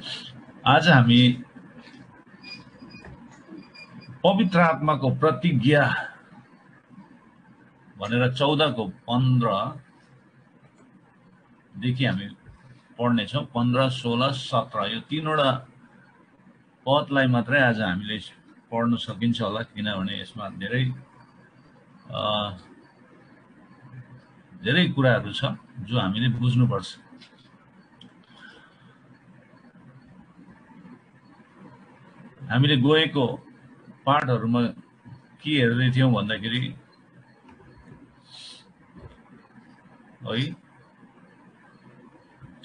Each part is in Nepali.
आज हामी पवित्र आत्माको प्रतिज्ञा भनेर 14 को 15 देखि हामी पढ्नेछौँ। 15, 16, 17 यो तीनवटा पदलाई मात्रै आज हामीले पढ्न सकिन्छ होला, किनभने यसमा धेरै कुराहरू छ जो हामीले बुझ्नुपर्छ। हामीले गएको पाठहरूमा के हेर्दै थियौँ भन्दाखेरि है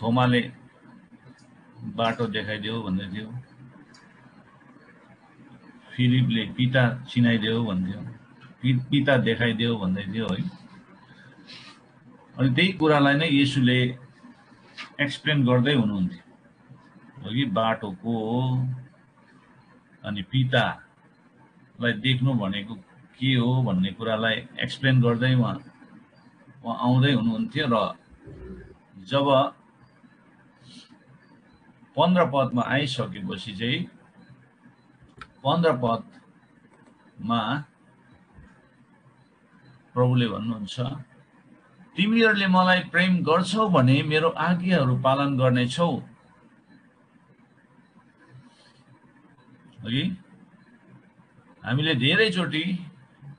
थोमाले बाटो देखाइदियो भन्दै थियो, फिलिपले पिता चिनाइदियो भन्थ्यो, पिता देखाइदियो भन्दै थियो है। अनि त्यही कुरालाई नै येशूले एक्सप्लेन गर्दै हुनुहुन्थ्यो कि बाटो को हो अनि पितालाई देख्नु भनेको के हो भन्ने कुरालाई एक्सप्लेन गर्दै उहाँ आउँदै हुनुहुन्थ्यो। र जब 15 पदमा आइसकेपछि चाहिँ 15 पदमा प्रभुले भन्नुहुन्छ, तिमीहरूले मलाई प्रेम गर्छौ भने मेरो आज्ञाहरू पालन गर्नेछौ। है हामीले धेरैचोटि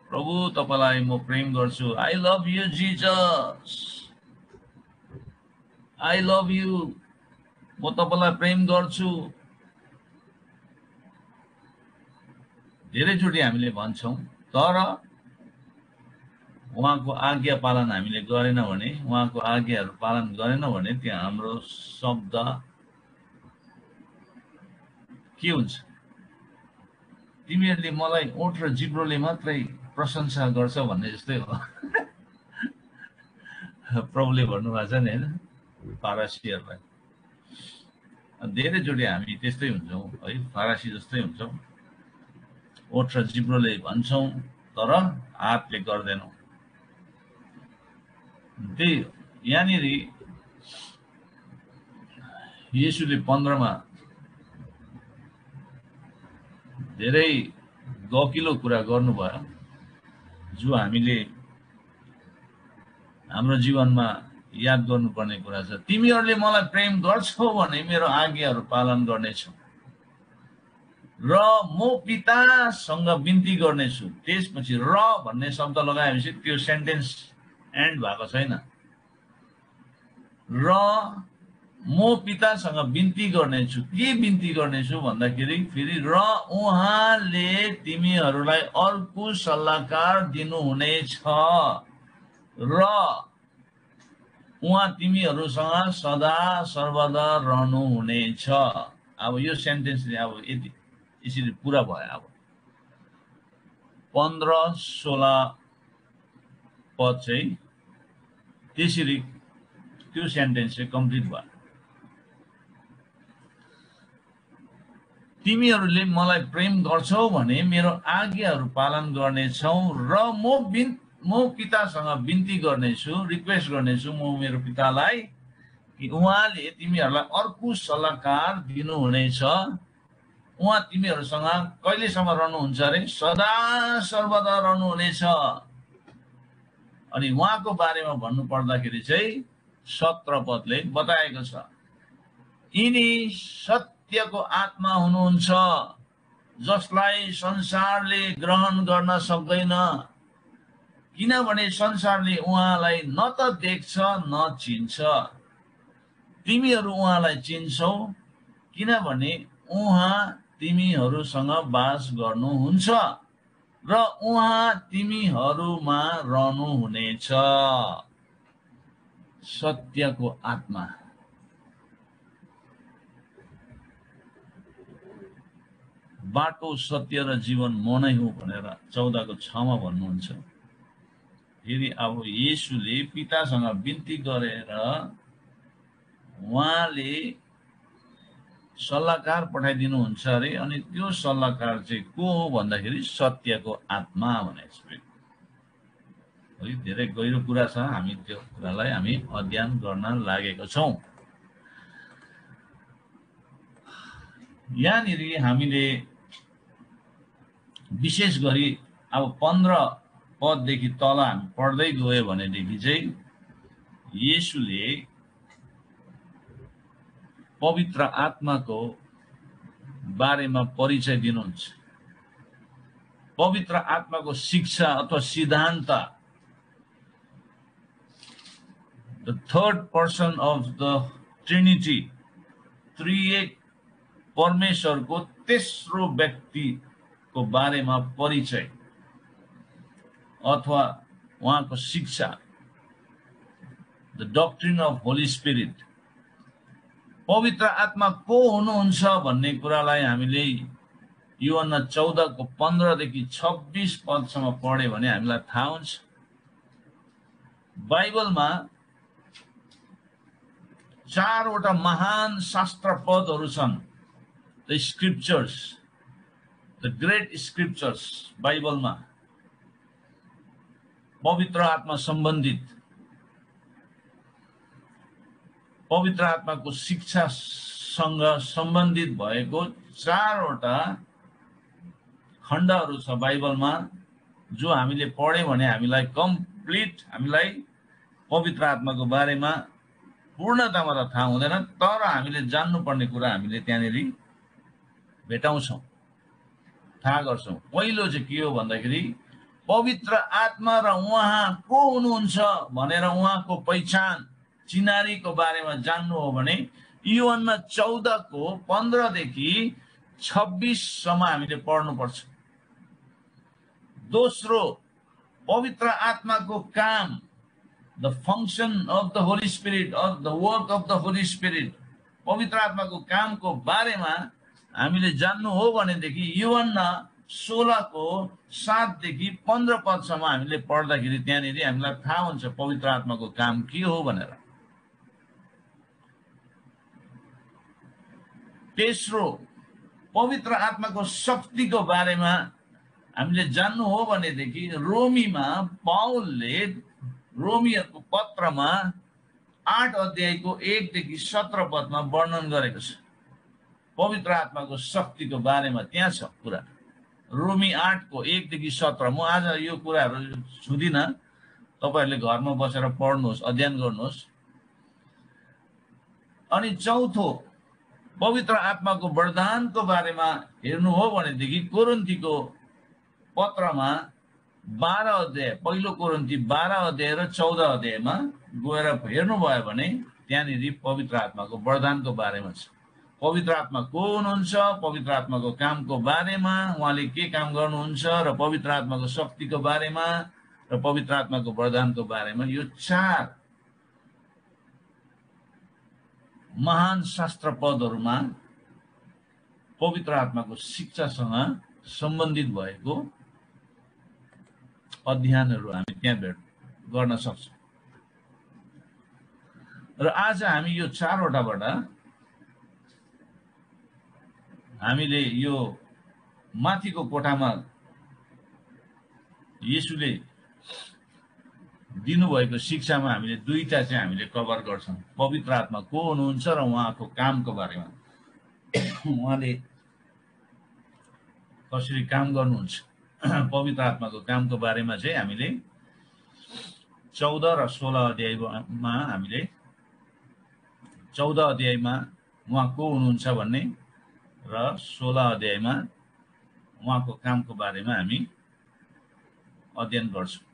प्रभु तपाईलाई म प्रेम गर्छु, I love you Jesus, I love you, म तपाईलाई प्रेम गर्छु, धेरैचोटि हामीले भन्छौँ। तर उहाँको आज्ञा पालन हामीले गरेन भने, उहाँको आज्ञाहरू पालन गरेन भने त्यहाँ हाम्रो शब्द के हुन्छ? तिमीहरूले मलाई ओठ र जिब्रोले मात्रै प्रशंसा गर्छ भन्ने जस्तै हो। प्रभुले भन्नुभएको छ नि होइन फारसीहरूलाई, धेरैचोटि हामी त्यस्तै हुन्छौँ है, फारसी जस्तै हुन्छौँ। ओठ र जिब्रोले भन्छौँ तर हातले गर्दैनौँ। त्यही यहाँनिर येशूले 15 मा धेरै गकिलो कुरा गर्नुभयो जो हामीले हाम्रो जीवनमा याद गर्नुपर्ने कुरा छ। तिमीहरूले मलाई प्रेम गर्छौ भने मेरो आज्ञाहरू पालन गर्नेछौ र म पितासँग बिन्ती गर्नेछु। त्यसपछि र भन्ने शब्द लगाएपछि त्यो सेन्टेन्स एन्ड भएको छैन। र म पितासँग बिन्ती गर्नेछु। के बिन्ती गर्नेछु भन्दाखेरि फेरि र उहाँले तिमीहरूलाई अर्को सल्लाहकार दिनुहुनेछ र उहाँ तिमीहरूसँग सदा सर्वदा रहनुहुनेछ। अब यो सेन्टेन्सले अब यति यसरी पुरा भयो। अब 15, 16 पद चाहिँ त्यसरी त्यो सेन्टेन्स चाहिँ कम्प्लिट भयो। तिमीहरूले मलाई प्रेम गर्छौ भने मेरो आज्ञाहरू पालन गर्नेछौ र म पितासँग बिन्ती गर्नेछु, रिक्वेस्ट गर्नेछु म मेरो पितालाई कि उहाँले तिमीहरूलाई अर्को सल्लाहकार दिनुहुनेछ। उहाँ तिमीहरूसँग कहिलेसम्म रहनुहुन्छ अरे? सदा सर्वदा रहनुहुनेछ। अनि उहाँको बारेमा भन्नु पर्दाखेरि चाहिँ 17 पदले बताएको छ, यिनी सत्यको आत्मा हुनुहुन्छ जसलाई संसारले ग्रहण गर्न सक्दैन, किनभने संसारले उहाँलाई न त देख्छ न चिन्छ। तिमीहरू उहाँलाई चिन्छौ किनभने उहाँ तिमीहरूसँग बास गर्नुहुन्छ र उहाँ तिमीहरूमा रहनुहुनेछ। सत्यको आत्मा। बाटो, सत्य र जीवन म नै हुँ भनेर 14 को 6 मा भन्नुहुन्छ। फेरि अब येशूले पितासँग बिन्ती गरेर उहाँले सल्लाहकार पठाइदिनुहुन्छ अरे। अनि त्यो सल्लाहकार चाहिँ को हो भन्दाखेरि सत्यको आत्मा भनेको छ। है धेरै गहिरो कुरा छ, हामी त्यो कुरालाई हामी अध्ययन गर्न लागेका छौँ। यहाँनिर हामीले विशेष गरी अब 15 पददेखि तल हामी पढ्दै गयो भनेदेखि चाहिँ येशूले पवित्र आत्माको बारेमा परिचय दिनुहुन्छ। पवित्र आत्माको शिक्षा अथवा सिद्धान्त, the third person of the trinity, त्रिएक परमेश्वरको तेस्रो व्यक्तिको बारेमा परिचय अथवा उहाँको शिक्षा, the doctrine of holy spirit. पवित्र आत्मा को हुनुहुन्छ भन्ने कुरालाई हामीले यूहन्ना 14 को 15 देखि 26 पदसम्म पढ्यो भने हामीलाई थाहा हुन्छ। बाइबलमा 4 वटा महान शास्त्र पदहरू छन्, the scriptures, the great scriptures. बाइबलमा पवित्र आत्मा सम्बन्धित, पवित्र आत्माको शिक्षासँग सम्बन्धित भएको 4 वटा खण्डहरू छ बाइबलमा, जो हामीले पढ्यौँ भने हामीलाई कम्प्लिट, हामीलाई पवित्र आत्माको बारेमा पूर्णतामा त थाहा हुँदैन, तर हामीले जान्नुपर्ने कुरा हामीले त्यहाँनिर भेटाउँछौँ, थाहा गर्छौँ। पहिलो चाहिँ के हो भन्दाखेरि पवित्र आत्मा र उहाँ को हुनुहुन्छ भनेर उहाँको पहिचान, चिनारीको बारेमा जान्नु हो भने यूहन्ना 14 को 15 देखि 26 सम्म हामीले पढ्नुपर्छ। दोस्रो, पवित्र आत्माको काम, the function of the Holi spirit, of the work of the Holi spirit. पवित्र आत्माको कामको बारेमा हामीले जान्नु हो भनेदेखि यूहन्ना 16 को 7 देखि 15 पदसम्म हामीले पढ्दाखेरि त्यहाँनिर हामीलाई थाहा हुन्छ पवित्र आत्माको काम के हो भनेर। तेस्रो, पवित्र आत्माको शक्तिको बारेमा हामीले जान्नु हो भनेदेखि रोमीमा पाउलले रोमीहरूको पत्रमा 8 अध्यायको 1 देखि 17 पदमा वर्णन गरेको छ। पवित्र आत्माको शक्तिको बारेमा त्यहाँ छ कुरा। रोमी 8 को 1 देखि 17। म आज यो कुराहरू छुदिनँ, तपाईहरूले घरमा बसेर पढ्नुहोस्, अध्ययन गर्नुहोस्। अनि चौथो, पवित्र आत्माको वरदानको बारेमा हेर्नु हो भनेदेखि कोरिन्थीको पत्रमा 12 अध्याय, पहिलो कोरिन्थी 12 अध्याय र 14 अध्यायमा गएर हेर्नुभयो भने त्यहाँनिर पवित्र आत्माको वरदानको बारेमा छ। पवित्र आत्मा को हुनुहुन्छ, पवित्र आत्माको कामको बारेमा, उहाँले के काम गर्नुहुन्छ, र पवित्र आत्माको शक्तिको बारेमा र पवित्र आत्माको वरदानको बारेमा, यो 4 महान शास्त्र पदहरूमा पवित्र आत्माको शिक्षासँग सम्बन्धित भएको अध्ययनहरू हामी त्यहाँ गर्न सक्छौँ। र आज हामी यो 4 वटाबाट हामीले यो माथिको कोठामा येशूले दिनुभएको शिक्षामा हामीले 2टा चाहिँ हामीले कभर गर्छौँ। पवित्र आत्मा को हुनुहुन्छ र उहाँको कामको बारेमा, उहाँले कसरी काम गर्नुहुन्छ, पवित्र आत्माको कामको बारेमा चाहिँ हामीले 14 र 16 अध्यायमा हामीले 14 अध्यायमा उहाँ को हुनुहुन्छ भन्ने र 16 अध्यायमा उहाँको कामको बारेमा हामी अध्ययन गर्छौँ।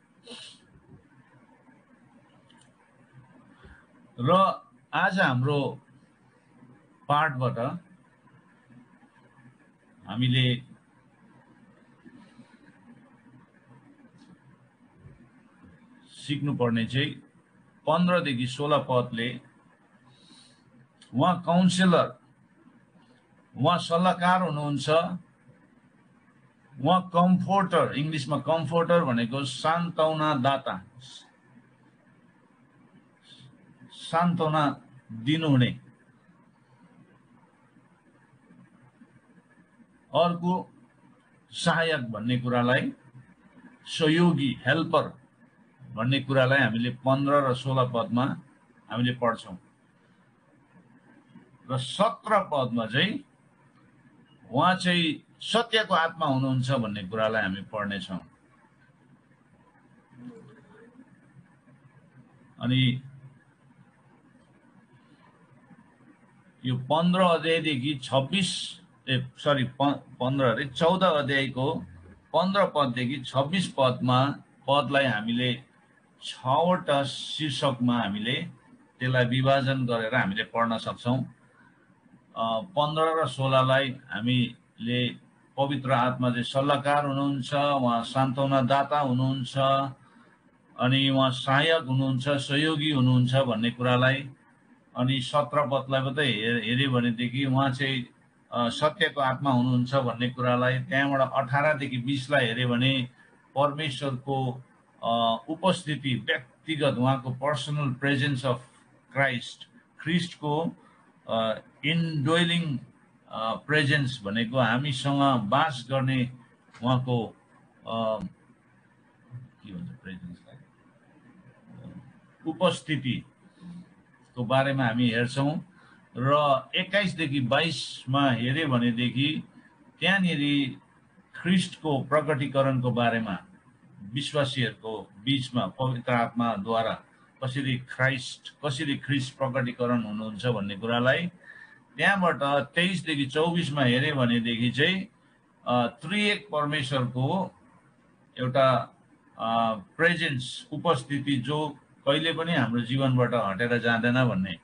र आज हाम्रो पाठबाट हामीले सिक्नुपर्ने चाहिँ 15 देखि 16 पदले उहाँ काउन्सिलर, उहाँ सल्लाहकार हुनुहुन्छ, उहाँ कम्फोर्टर, इङ्ग्लिसमा कम्फोर्टर भनेको सान्त्वना दाता, सान्त्वना दिनुहुने। अर्को सहायक भन्ने कुरालाई, सहयोगी, हेल्पर भन्ने कुरालाई हामीले 15 र 16 पदमा हामीले पढ्छौँ। र 17 पदमा चाहिँ उहाँ चाहिँ सत्यको आत्मा हुनुहुन्छ भन्ने कुरालाई हामी पढ्नेछौँ। अनि यो 15 अध्यायदेखि 14 अध्यायको 15 पददेखि 26 पदलाई हामीले 6वटा शीर्षकमा हामीले त्यसलाई विभाजन गरेर हामीले पढ्न सक्छौँ। 15 र 16लाई हामीले पवित्र आत्मा चाहिँ सल्लाहकार हुनुहुन्छ, उहाँ सान्त्वनादाता हुनुहुन्छ, अनि उहाँ सहायक हुनुहुन्छ, सहयोगी हुनुहुन्छ भन्ने कुरालाई, अनि 17 पदलाई मात्रै हेऱ्यो भनेदेखि उहाँ चाहिँ सत्यको आत्मा हुनुहुन्छ भन्ने कुरालाई, त्यहाँबाट 18 देखि 20 लाई हेऱ्यो भने परमेश्वरको उपस्थिति, व्यक्तिगत उहाँको पर्सनल प्रेजेन्स अफ ख्रिस्टको इन्डोइलिङ प्रेजेन्स भनेको हामीसँग बास गर्ने उहाँको के भन्छ प्रेजेन्सलाई, उपस्थितिको बारेमा हामी हेर्छौँ। र 21 देखि 22 मा हेऱ्यो भनेदेखि त्यहाँनिर ख्रिस्टको प्रकटीकरणको बारेमा, विश्वासीहरूको बीचमा पवित्र आत्माद्वारा कसरी ख्रिस्ट प्रकटीकरण हुनुहुन्छ भन्ने कुरालाई, त्यहाँबाट 23 देखि 24 मा हेऱ्यो भनेदेखि चाहिँ त्रिएक परमेश्वरको एउटा प्रेजेन्स, उपस्थिति जो कहिले पनि हाम्रो जीवनबाट हटेर जाँदैन भन्ने।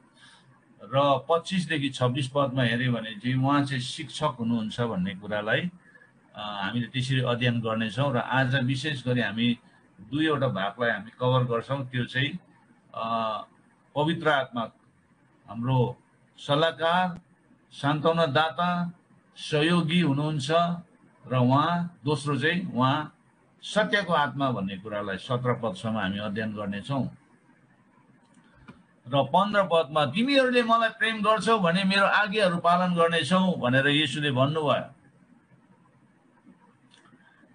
र 25 देखि 26 पदमा हेऱ्यो भने चाहिँ उहाँ चाहिँ शिक्षक हुनुहुन्छ भन्ने कुरालाई हामीले त्यसरी अध्ययन गर्नेछौँ। र आज विशेष गरी हामी दुईवटा भागलाई हामी कभर गर्छौँ। त्यो चाहिँ पवित्र आत्मा हाम्रो सल्लाहकार, सान्त्वनादाता, सहयोगी हुनुहुन्छ, र उहाँ दोस्रो चाहिँ उहाँ सत्यको आत्मा भन्ने कुरालाई 17 पदसम्म हामी अध्ययन गर्नेछौँ। र 15 पदमा तिमीहरूले मलाई प्रेम गर्छौ भने मेरो आज्ञाहरू पालन गर्नेछौ भनेर येशूले भन्नुभयो।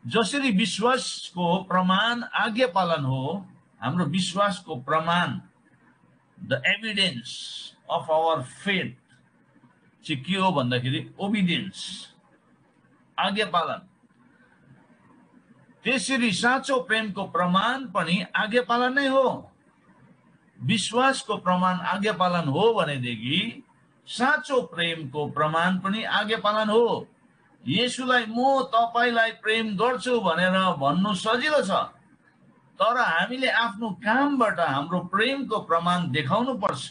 जसरी विश्वासको प्रमाण आज्ञा पालन हो, हाम्रो विश्वासको प्रमाण, the evidence of our faith चाहिँ के हो भन्दाखेरि ओबिडियन्स, आज्ञा पालन। त्यसरी साँचो प्रेमको प्रमाण पनि आज्ञा पालन नै हो। विश्वासको प्रमाण आज्ञा पालन हो भनेदेखि साँचो प्रेमको प्रमाण पनि आज्ञा पालन हो। येशूलाई म तपाईलाई प्रेम गर्छु भनेर भन्नु सजिलो छ, तर हामीले आफ्नो कामबाट हाम्रो प्रेमको प्रमाण देखाउनु पर्छ।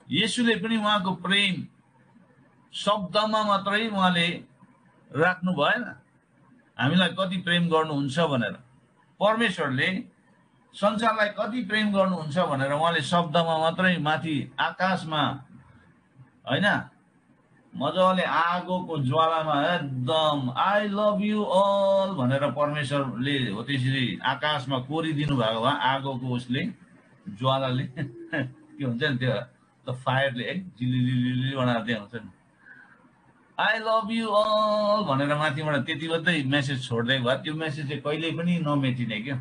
येशूले पनि उहाँको प्रेम शब्दमा मात्रै उहाँले राख्नु भएन, हामीलाई कति प्रेम गर्नुहुन्छ भनेर। परमेश्वरले संसारलाई कति प्रेम गर्नुहुन्छ भनेर उहाँले शब्दमा मात्रै माथि आकाशमा हैन मजाले आगोको ज्वालामा एकदम आई लभ यु अल भनेर परमेश्वरले हो त्यसरी आकाशमा कोरिदिनु भएको भए आगोको उसले ज्वालाले के हुन्छ नि त्यो त फायरले है जिलिलिली बनाएर दिएको हुन्छ नि, आई लभ यु अल भनेर माथिबाट त्यति मात्रै मेसेज छोड्दै भए त्यो मेसेज चाहिँ कहिल्यै पनि नमेटिने क्या।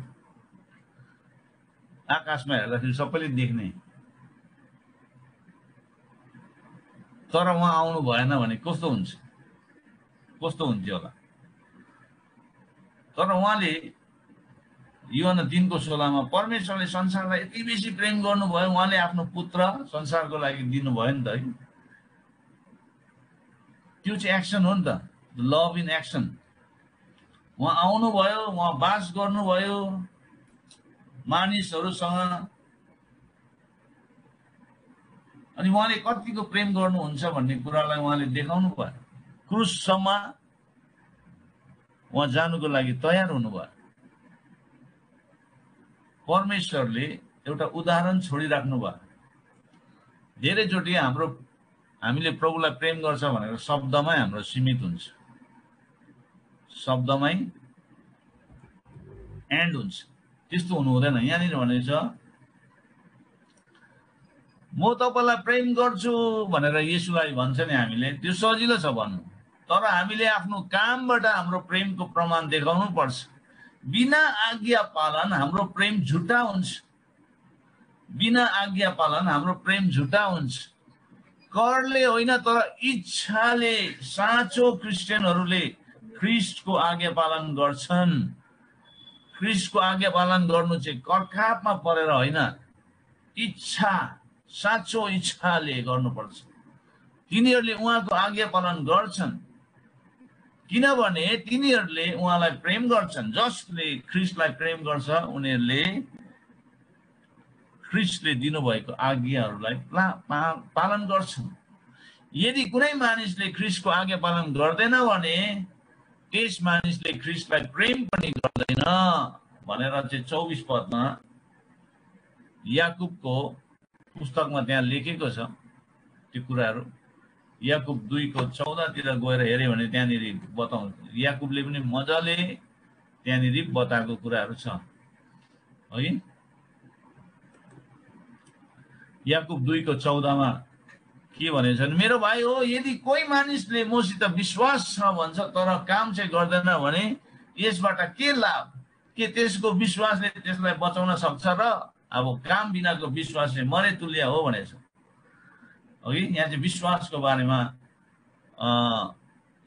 आकाशमा हेर्दाखेरि सबैले देख्ने, तर उहाँ आउनु भएन भने कस्तो हुन्छ, कस्तो हुन्थ्यो होला। तर उहाँले यूहन्ना 3:16 परमेश्वरले संसारलाई यति बेसी प्रेम गर्नुभयो, उहाँले आफ्नो पुत्र संसारको लागि दिनुभयो नि त है। त्यो चाहिँ एक्सन हो नि त, लभ इन एक्सन। उहाँ आउनुभयो, उहाँ बास गर्नुभयो मानिसहरूसँग, अनि उहाँले कतिको प्रेम गर्नुहुन्छ भन्ने कुरालाई उहाँले देखाउनु भयो। क्रुससम्म उहाँ जानुको लागि तयार हुनुभयो। परमेश्वरले एउटा उदाहरण छोडिराख्नु भयो। धेरैचोटि हामीले प्रभुलाई प्रेम गर्छ भनेर शब्दमै हाम्रो सीमित हुन्छ, शब्दमै एन्ड हुन्छ। त्यस्तो हुनु हुँदैन। यहाँनिर भनेको छ म तपाईलाई प्रेम गर्छु भनेर येशूलाई भन्छ नि हामीले, त्यो सजिलो छ भन्नु, तर हामीले आफ्नो कामबाट हाम्रो प्रेमको प्रमाण देखाउनु पर्छ। बिना आज्ञा पालन हाम्रो प्रेम झुटा हुन्छ, बिना आज्ञा पालन हाम्रो प्रेम झुटा हुन्छ। करले होइन तर इच्छाले साँचो क्रिस्चियनहरूले ख्रीष्टको आज्ञा पालन गर्छन्। ख्रीष्टको आज्ञा पालन गर्नु चाहिँ कर्खापमा परेर होइन, इच्छा साँचो इच्छाले गर्नुपर्छ। तिनीहरूले उहाँको आज्ञा पालन गर्छन् किनभने तिनीहरूले उहाँलाई प्रेम गर्छन्। जसले ख्रीष्टलाई प्रेम गर्छ उनीहरूले ख्रीष्टले दिनुभएको आज्ञाहरूलाई पालन गर्छन्। यदि कुनै मानिसले ख्रीष्टको आज्ञा पालन गर्दैन भने त्यस मानिसले ख्रीष्टलाई प्रेम पनि गर्दैन भनेर चाहिँ 24 पदमा याकुबको पुस्तकमा त्यहाँ लेखेको छ। त्यो कुराहरू याकुब 2:14 तिर गएर हेर्यो भने त्यहाँनिर बताउँछ। याकुबले पनि मजाले त्यहाँनिर बताएको कुराहरू छ है। याकुब 2:14 मा के भनेछ भने, मेरो भाइ हो, यदि कोही मानिसले मसित विश्वास छ भन्छ तर काम चाहिँ गर्दैन भने यसबाट के लाभ? के त्यसको विश्वासले त्यसलाई बचाउन सक्छ र? अब काम बिनाको विश्वास चाहिँ मरे तुल्य हो भनेछ। अघि यहाँ चाहिँ विश्वासको बारेमा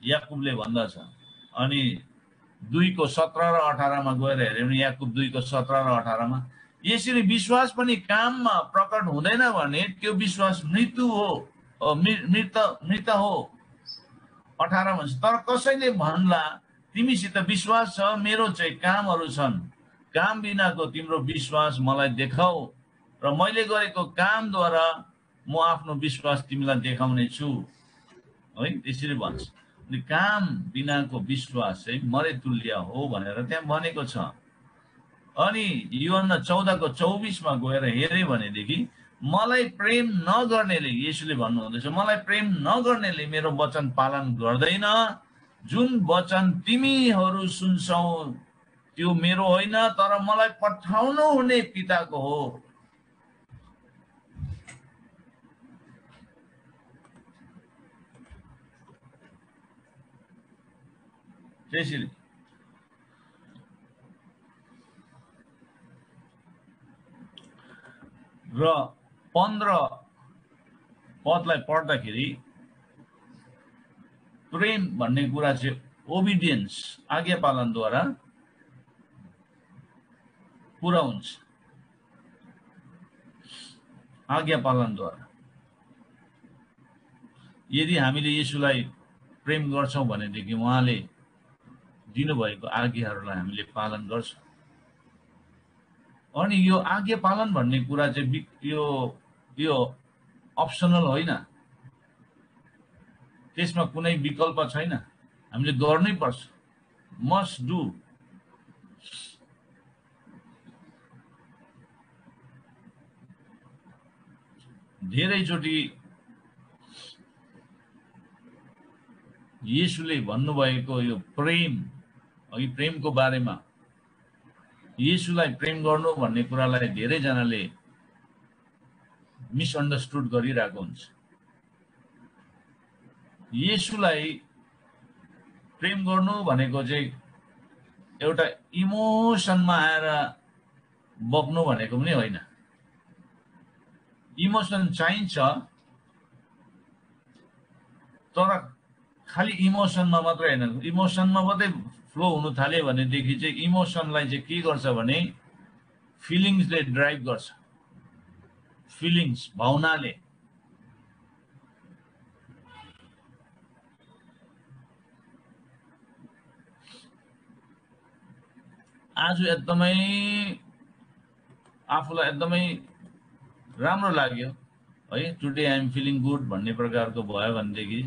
याकुबले भन्दछ। अनि 2:17 र 18 मा गएर हेर्यो भने याकुब 2:17 र 18 मा यसरी विश्वास पनि काममा प्रकट हुँदैन भने त्यो विश्वास मृत्यु हो, मृत हो। 18 भन्छ, तर कसैले भन्ला तिमीसित विश्वास छ, मेरो चाहिँ कामहरू छन्, काम बिनाको तिम्रो विश्वास मलाई देखाऊ र मैले गरेको कामद्वारा म आफ्नो विश्वास तिमीलाई देखाउने छु है। त्यसरी भन्छ। अनि काम बिनाको विश्वास चाहिँ मरे तुल्य हो भनेर त्यहाँ भनेको छ। अनि यूहन्ना 14:24 मा गएर हेर्यो भनेदेखि मलाई प्रेम नगर्नेले, येशूले भन्नुहुँदैछ, मलाई प्रेम नगर्नेले मेरो वचन पालन गर्दैन। जुन वचन तिमीहरू सुन्छौ त्यो मेरो होइन तर मलाई पठाउनु हुने पिताको हो। त्यसरी र 15 पदलाई पढ्दाखेरि प्रेम भन्ने कुरा चाहिँ ओबिडियन्स, आज्ञा पालनद्वारा पुरा हुन्छ। आज्ञा पालनद्वारा यदि हामीले येशूलाई प्रेम गर्छौं भनेदेखि उहाँले दिनुभएको आज्ञाहरूलाई हामीले पालन गर्छौं। अनि यो आज्ञा पालन भन्ने कुरा चाहिँ यो अप्सनल होइन, त्यसमा कुनै विकल्प छैन, हामीले गर्नै पर्छ। Must do. धेरैचोटि येशूले भन्नुभएको यो प्रेम, अघि प्रेमको बारेमा येशूलाई प्रेम गर्नु भन्ने कुरालाई धेरैजनाले मिसअन्डरस्टुड गरिरहेको हुन्छ। येशूलाई प्रेम गर्नु भनेको चाहिँ एउटा इमोसनमा आएर बग्नु भनेको पनि होइन। इमोसन चाहिन्छ तर खालि इमोसनमा मात्रै होइन, इमोसनमा मात्रै फ्लो हुनु थाल्यो भनेदेखि चाहिँ इमोसनलाई चाहिँ के गर्छ भने फिलिङ्सले ड्राइभ गर्छ। फिलिङ्स, भावनाले। आज एकदमै आफूलाई एकदमै राम्रो लाग्यो है, today I am feeling good भन्ने प्रकारको भयो भनेदेखि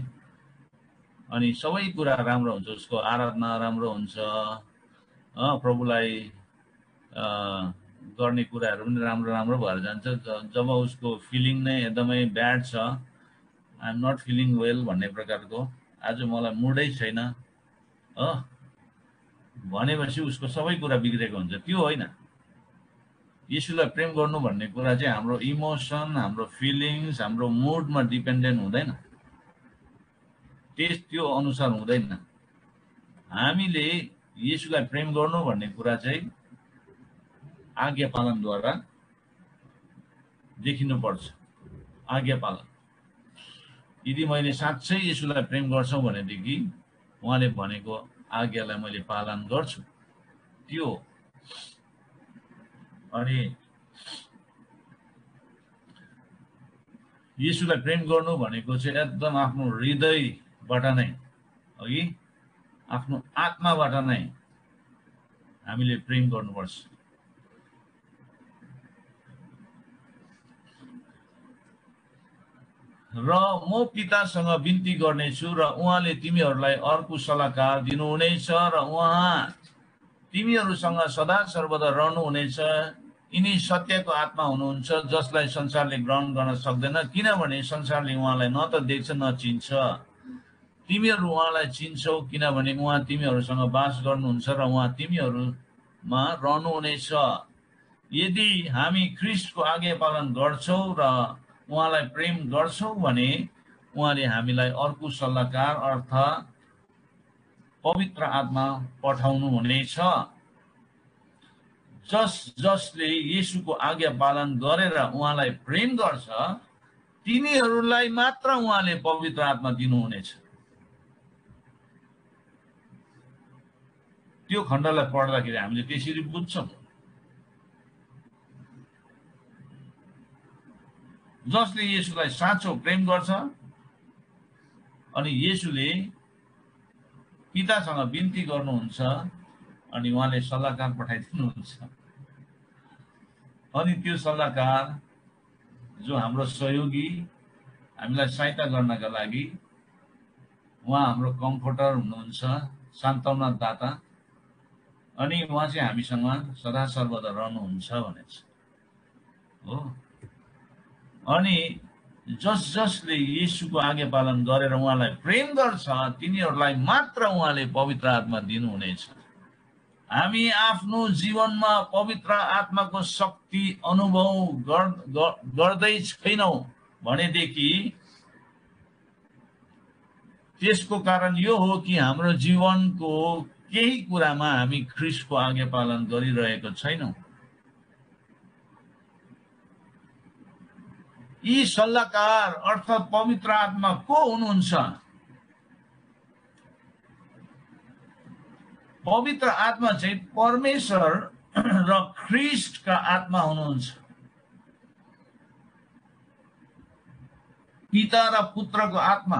अनि सबै कुरा राम्रो हुन्छ। उसको आराधना राम्रो हुन्छ, प्रभुलाई गर्ने कुराहरू पनि राम्रो भएर जान्छ। जब उसको फिलिङ नै एकदमै ब्याड छ, I am not feeling well भन्ने प्रकारको, आज मलाई मुडै छैन भनेपछि उसको सबै कुरा बिग्रेको हुन्छ। त्यो होइन। येशूलाई प्रेम गर्नु भन्ने कुरा चाहिँ हाम्रो इमोसन, हाम्रो फिलिङ्स, हाम्रो मुडमा डिपेन्डेन्ट हुँदैन, त्यो अनुसार हुँदैन। हामीले येशूलाई प्रेम गर्नु भन्ने कुरा चाहिँ आज्ञा पालनद्वारा देखिनुपर्छ। आज्ञा पालन। यदि मैले साँच्चै येशूलाई प्रेम गर्छु भनेदेखि उहाँले भनेको आज्ञालाई मैले पालन गर्छु, त्यो। अनि येशूलाई प्रेम गर्नु भनेको चाहिँ एकदम आफ्नो हृदयबाट नै, अघि आफ्नो आत्माबाट नै हामीले प्रेम गर्नुपर्छ। र म पितासँग बिन्ती गर्नेछु र उहाँले तिमीहरूलाई अर्को सल्लाहकार दिनुहुनेछ र उहाँ तिमीहरूसँग सदा सर्वदा रहनुहुनेछ। यिनी सत्यको आत्मा हुनुहुन्छ जसलाई संसारले ग्रहण गर्न सक्दैन, किनभने संसारले उहाँलाई न त देख्छ न चिन्छ। तिमीहरू उहाँलाई चिन्छौ किनभने उहाँ तिमीहरूसँग बास गर्नुहुन्छ र उहाँ तिमीहरूमा रहनुहुनेछ। यदि हामी ख्रीष्टको आज्ञा पालन गर्छौँ र उहाँलाई प्रेम गर्छौँ भने उहाँले हामीलाई अर्को सल्लाहकार अर्थात् पवित्र आत्मा पठाउनु हुनेछ। जसले येशूको आज्ञा पालन गरेर उहाँलाई प्रेम गर्छ तिनीहरूलाई मात्र उहाँले पवित्र आत्मा दिनुहुनेछ। त्यो खण्डलाई पढ्दाखेरि हामीले त्यसरी बुझ्छौँ। जसले येशूलाई साँचो प्रेम गर्छ अनि येशूले पितासँग बिन्ती गर्नुहुन्छ अनि उहाँले सल्लाहकार पठाइदिनुहुन्छ। अनि त्यो सल्लाहकार जो हाम्रो सहयोगी, हामीलाई सहायता गर्नका लागि, उहाँ हाम्रो कम्फर्टर हुनुहुन्छ, सान्त्वना दाता। अनि उहाँ चाहिँ हामीसँग सदा सर्वदा रहनुहुन्छ भनेछ हो। अनि जसले येशूको आज्ञा पालन गरेर उहाँलाई प्रेम गर्छ तिनीहरूलाई मात्र उहाँले पवित्र आत्मा दिनुहुनेछ। हामी आफ्नो जीवनमा पवित्र आत्माको शक्ति अनुभव गर्दै छैनौँ भनेदेखि त्यसको कारण यो हो कि हाम्रो जीवनको केही कुरामा हामी ख्रीष्टको आज्ञा पालन गरिरहेको छैनौँ। यी सल्लाहकार अर्थात् पवित्र आत्मा को हुनुहुन्छ? पवित्र आत्मा चाहिँ परमेश्वर र ख्रीष्टका आत्मा हुनुहुन्छ। पिता र पुत्रको आत्मा।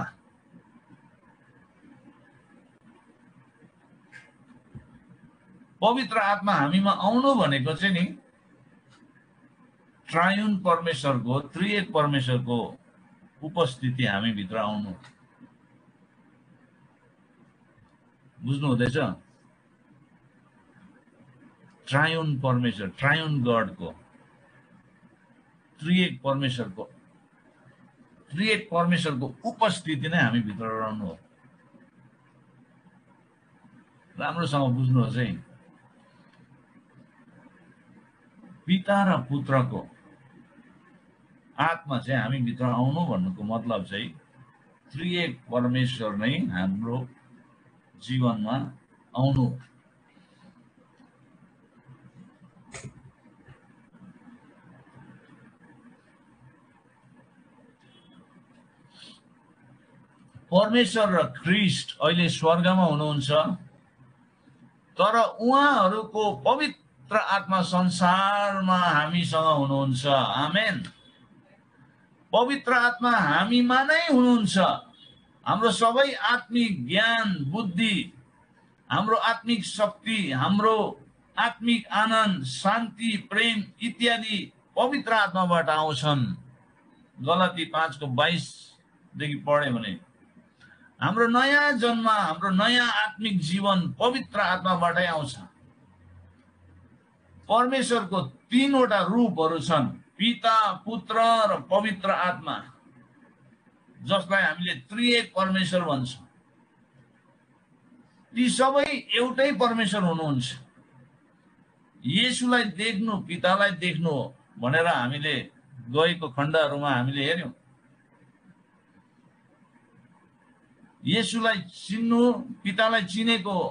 पवित्र आत्मा हामीमा आउनु भनेको चाहिँ नि ट्रायुन परमेश्वरको, त्रिएक परमेश्वरको उपस्थिति हामी भित्र आउनु। बुझ्नु हुँदैछ? ट्रायुन परमेश्वर, ट्रायुन गडको, त्रिएक परमेश्वरको उपस्थिति नै हामी भित्र रहनु हो। राम्रोसँग बुझ्नुहोस् है। पिता र पुत्रको आत्मा चाहिँ हामी भित्र आउनु भन्नुको मतलब चाहिँ त्रिएक परमेश्वर नै हाम्रो जीवनमा आउनु। परमेश्वर र ख्रीष्ट अहिले स्वर्गमा हुनुहुन्छ, तर उहाँहरूको पवित्र आत्मा संसारमा हामीसँग हुनुहुन्छ। आमेन। पवित्र आत्मा हामीमा नै हुनुहुन्छ। हाम्रो सबै आत्मिक ज्ञान, बुद्धि, हाम्रो आत्मिक शक्ति, हाम्रो आत्मिक आनन्द, शान्ति, प्रेम इत्यादि पवित्र आत्माबाट आउँछन्। गलाती 5:22 देखि पढ्यो भने हाम्रो नयाँ जन्म, हाम्रो नयाँ आत्मिक जीवन पवित्र आत्माबाटै आउँछ। परमेश्वरको तीनवटा रूपहरू छन्, पिता, पुत्र र पवित्र आत्मा, जसलाई हामीले त्रिएक परमेश्वर भन्छौँ। ती सबै एउटै परमेश्वर हुनुहुन्छ। येशूलाई देख्नु पितालाई देख्नु हो भनेर हामीले गएको खण्डहरूमा हामीले हेर्यौं। येशूलाई चिन्नु पितालाई चिनेको हो।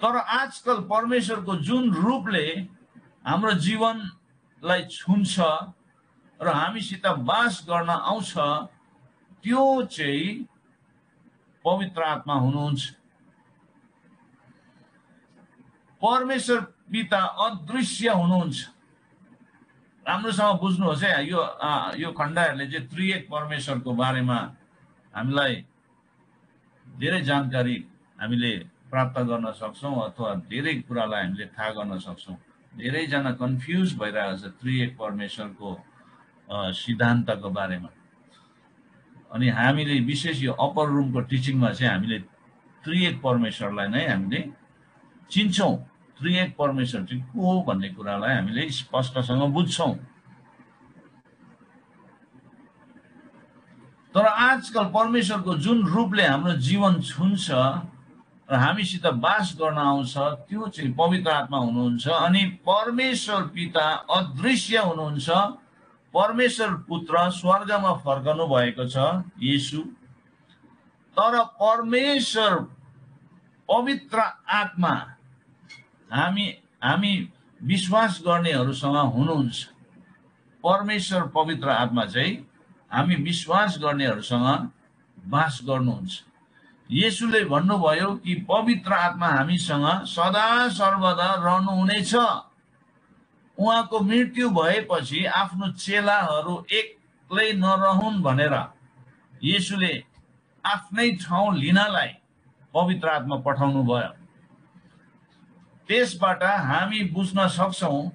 तर आजकल परमेश्वरको जुन रूपले हाम्रो जीवनलाई छुन्छ र हामीसित वास गर्न आउँछ, त्यो चाहिँ पवित्र आत्मा हुनुहुन्छ। परमेश्वर पिता अदृश्य हुनुहुन्छ। राम्रोसँग बुझ्नुहोस् है, यो खण्डहरूले चाहिँ त्रिएक परमेश्वरको बारेमा हामीलाई धेरै जानकारी हामीले प्राप्त गर्न सक्छौं अथवा धेरै कुरालाई हामीले थाहा गर्न सक्छौं। धेरैजना कन्फ्युज भइरहेको छ त्रिएक परमेश्वरको सिद्धान्तको बारेमा। अनि हामीले विशेष यो अप्पर रुमको टिचिङमा चाहिँ हामीले त्रिएक परमेश्वरलाई नै हामीले चिन्छौं। त्रिएक परमेश्वर चाहिँ को हो भन्ने कुरालाई हामीले स्पष्टसँग बुझ्छौं। तर आजकल परमेश्वरको जुन रूपले हाम्रो जीवन छुन्छ र हामीसित वास गर्न आउँछ, त्यो चाहिँ पवित्र आत्मा हुनुहुन्छ। अनि परमेश्वर पिता अदृश्य हुनुहुन्छ। परमेश्वर पुत्र स्वर्गमा फर्कनु भएको छ, येशू। तर परमेश्वर पवित्र आत्मा हामी विश्वास गर्नेहरूसँग हुनुहुन्छ। परमेश्वर पवित्र आत्मा चाहिँ हामी विश्वास गर्नेहरूसँग वास गर्नुहुन्छ। येशूले भन्नुभयो कि पवित्र आत्मा हामीसँग सदा सर्वदा रहनुहुनेछ। उहाँको मृत्यु भएपछि आफ्नो चेलाहरू एक्लै नरहुन् भनेर येशूले आफ्नै ठाउँ लिनलाई पवित्र आत्मा पठाउनु भयो। त्यसबाट हामी बुझ्न सक्छौं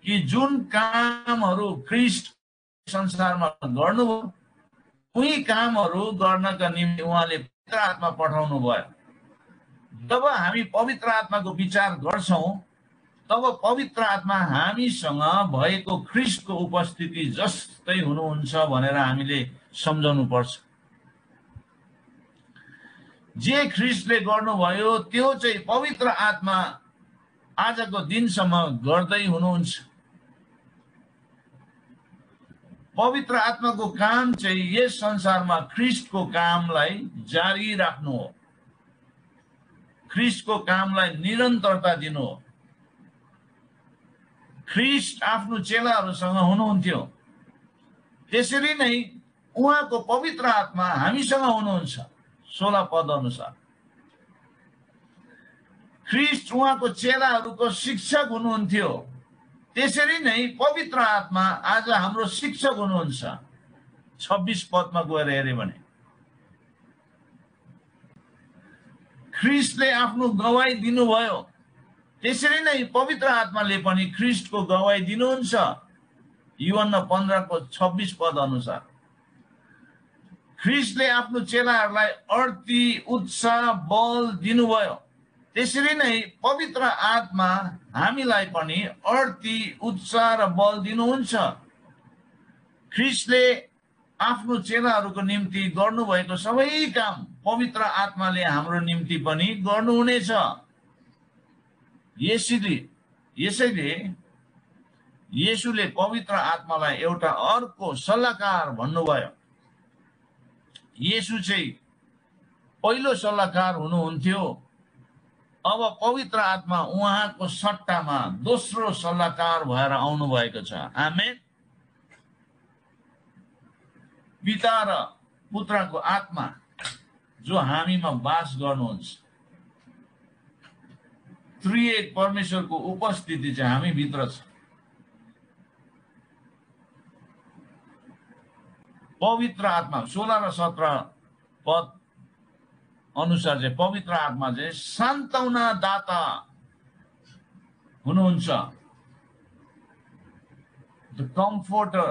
कि जुन कामहरू ख्रीष्ट संसारमा गर्नुभयो, उही कामहरू गर्नका निम्ति उहाँले पवित्र आत्मा पठाउनु भयो। जब हामी पवित्र आत्माको विचार गर्छौं, तब पवित्र आत्मा हामीसँग भएको ख्रीष्टको उपस्थिति जस्तै हुनुहुन्छ भनेर हामीले सम्झाउनु पर्छ। जे ख्रीष्टले गर्नुभयो त्यो चाहिँ पवित्र आत्मा आजको दिनसम्म गर्दै हुनुहुन्छ। पवित्र आत्माको काम चाहिँ यस संसारमा ख्रीष्टको कामलाई जारी राख्नु हो, ख्रीष्टको कामलाई निरन्तरता दिनु हो। ख्रीष्ट आफ्नो चेलाहरूसँग हुनुहुन्थ्यो, त्यसरी नै उहाँको पवित्र आत्मा हामीसँग हुनुहुन्छ। 16 पद अनुसार ख्रीष्ट उहाँको चेलाहरूको शिक्षक हुनुहुन्थ्यो, त्यसरी नै पवित्र आत्मा आज हाम्रो शिक्षक हुनुहुन्छ। 26 पदमा गएर हेर्यो भने ख्रीष्टले आफ्नो गवाई दिनुभयो, त्यसरी नै पवित्र आत्माले पनि ख्रीष्टको गवाई दिनुहुन्छ। यूहन्ना 15:26 पद अनुसार ख्रीष्टले आफ्नो चेलाहरूलाई अर्थी उत्साह बल दिनुभयो, त्यसरी नै पवित्र आत्मा हामीलाई पनि अर्थी उत्साह र बल दिनुहुन्छ। ख्रीष्टले आफ्नो चेलाहरूको निम्ति गर्नुभएको सबै काम पवित्र आत्माले हाम्रो निम्ति पनि गर्नुहुनेछ। यसैले येशूले पवित्र आत्मालाई एउटा अर्को सल्लाहकार भन्नुभयो। येशू चाहिँ पहिलो सल्लाहकार हुनुहुन्थ्यो, अब पवित्र आत्मा उहाँको सट्टामा दोस्रो सल्लाहकार भएर आउनु भएको छ। आमेन। पिता र पुत्रको आत्मा जो हामीमा वास गर्नुहुन्छ, त्रिएक परमेश्वरको उपस्थिति चाहिँ हामी भित्र छ। पवित्र आत्मा 16 र 17 पद अनुसार चाहिँ पवित्र आत्मा चाहिँ सान्त्वना दाता हुनुहुन्छ, द कम्फोर्टर,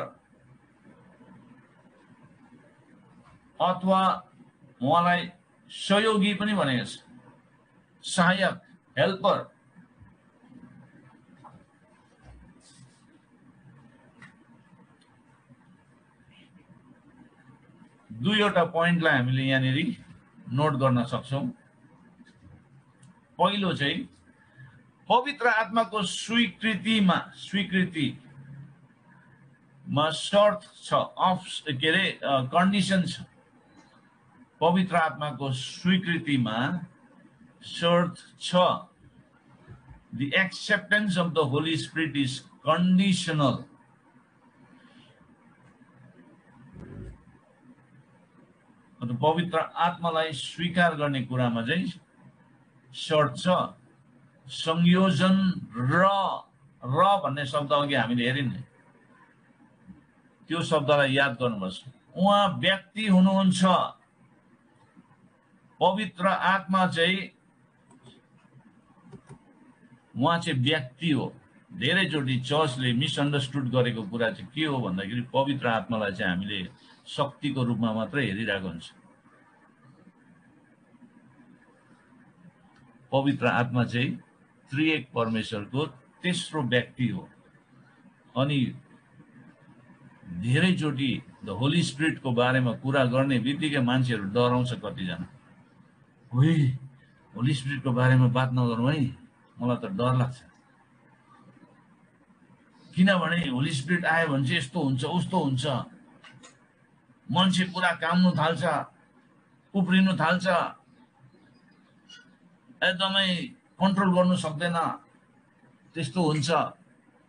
अथवा उहाँलाई सहयोगी पनि भनेको छ, सहायक, हेल्पर। दुईवटा पोइन्टलाई हामीले यहाँनिर नोट गर्न सक्छौं। पहिलो चाहिँ पवित्र आत्माको स्वीकृतिमा शर्त छ, कन्डिसन छ। पवित्र आत्माको स्वीकृतिमा शर्त छ। The acceptance of the Holy Spirit is conditional. पवित्र आत्मालाई स्वीकार गर्ने कुरामा चाहिँ शर्त छ, संयोजन र भन्ने शब्द अघि हामीले हेर्यौं नि, त्यो शब्दलाई याद गर्नुपर्छ। उहाँ व्यक्ति हुनुहुन्छ, पवित्र आत्मा चाहिँ उहाँ चाहिँ व्यक्ति हो। धेरैचोटि चर्चले मिसअन्डरस्टुड गरेको कुरा चाहिँ के हो भन्दाखेरि पवित्र आत्मालाई चाहिँ हामीले शक्तिको रूपमा मात्रै हेरिरहेको हुन्छ। पवित्र आत्मा चाहिँ त्रिएक परमेश्वरको तेस्रो व्यक्ति हो। अनि धेरैचोटि द होली स्पिरिटको बारेमा कुरा गर्ने बित्तिकै मान्छेहरू डराउँछ। कतिजना ओइ होली स्पिरिटको बारेमा बात नगरौँ है, मलाई त डर लाग्छ, किनभने होली स्पिरिट आयो भने चाहिँ यस्तो हुन्छ उस्तो हुन्छ, मान्छे पुरा काम्नु थाल्छ, उफ्रिनु थाल्छ, एकदमै कन्ट्रोल गर्नु सक्दैन, त्यस्तो हुन्छ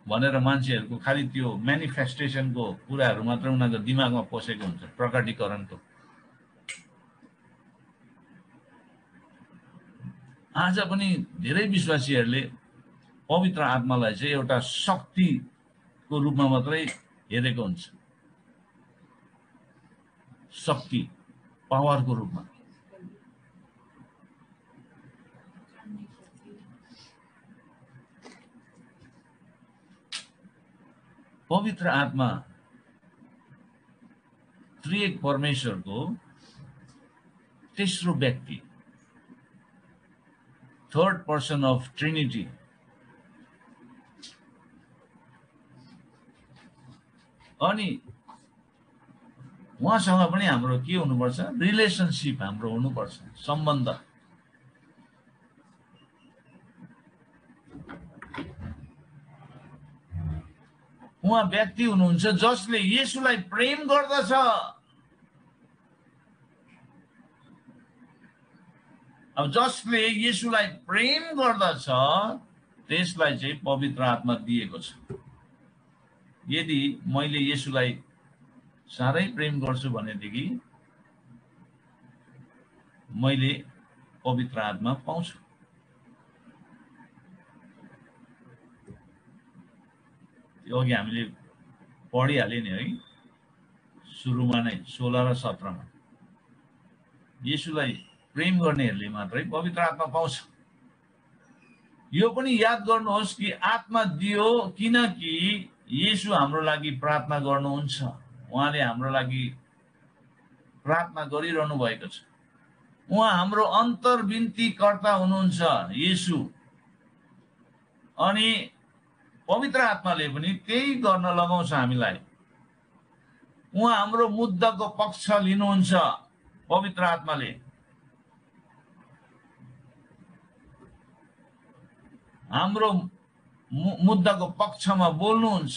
भनेर मान्छेहरूको खालि त्यो म्यानिफेस्टेसनको कुराहरू मात्र उनीहरूको दिमागमा पसेको हुन्छ, प्रकटीकरणको। आज पनि धेरै विश्वासीहरूले पवित्र आत्मालाई चाहिँ एउटा शक्तिको रूपमा मात्रै हेरेको हुन्छ, शक्ति, पावरको रूपमा। पवित्र आत्मा त्रिएक परमेश्वरको तेस्रो व्यक्ति, थर्ड पर्सन अफ ट्रिनिटी। अनि उहाँसँग पनि हाम्रो के हुनुपर्छ? रिलेसनशिप हाम्रो हुनुपर्छ, सम्बन्ध। उहाँ व्यक्ति हुनुहुन्छ जसले येशूलाई प्रेम गर्दछ। अब जसले येशूलाई प्रेम गर्दछ त्यसलाई चाहिँ पवित्र आत्मा दिएको छ। यदि मैले येशूलाई साह्रै प्रेम गर्छु भनेदेखि मैले पवित्र आत्मा पाउँछु। त्यो अघि हामीले पढिहाल्यौँ नि है, सुरुमा नै 16 र 17 मा। येशूलाई प्रेम गर्नेहरूले मात्रै पवित्र आत्मा पाउँछ। यो पनि याद गर्नुहोस् कि आत्मा दियो किनकि येशू हाम्रो लागि प्रार्थना गर्नुहुन्छ। उहाँले हाम्रो लागि प्रार्थना गरिरहनु भएको छ। उहाँ हाम्रो अन्तर्विन्तीकर्ता हुनुहुन्छ येशू। अनि पवित्र आत्माले पनि त्यही गर्न लगाउँछ हामीलाई। उहाँ हाम्रो मुद्दाको पक्ष लिनुहुन्छ पवित्र आत्माले। हाम्रो मुद्दाको पक्षमा बोल्नुहुन्छ।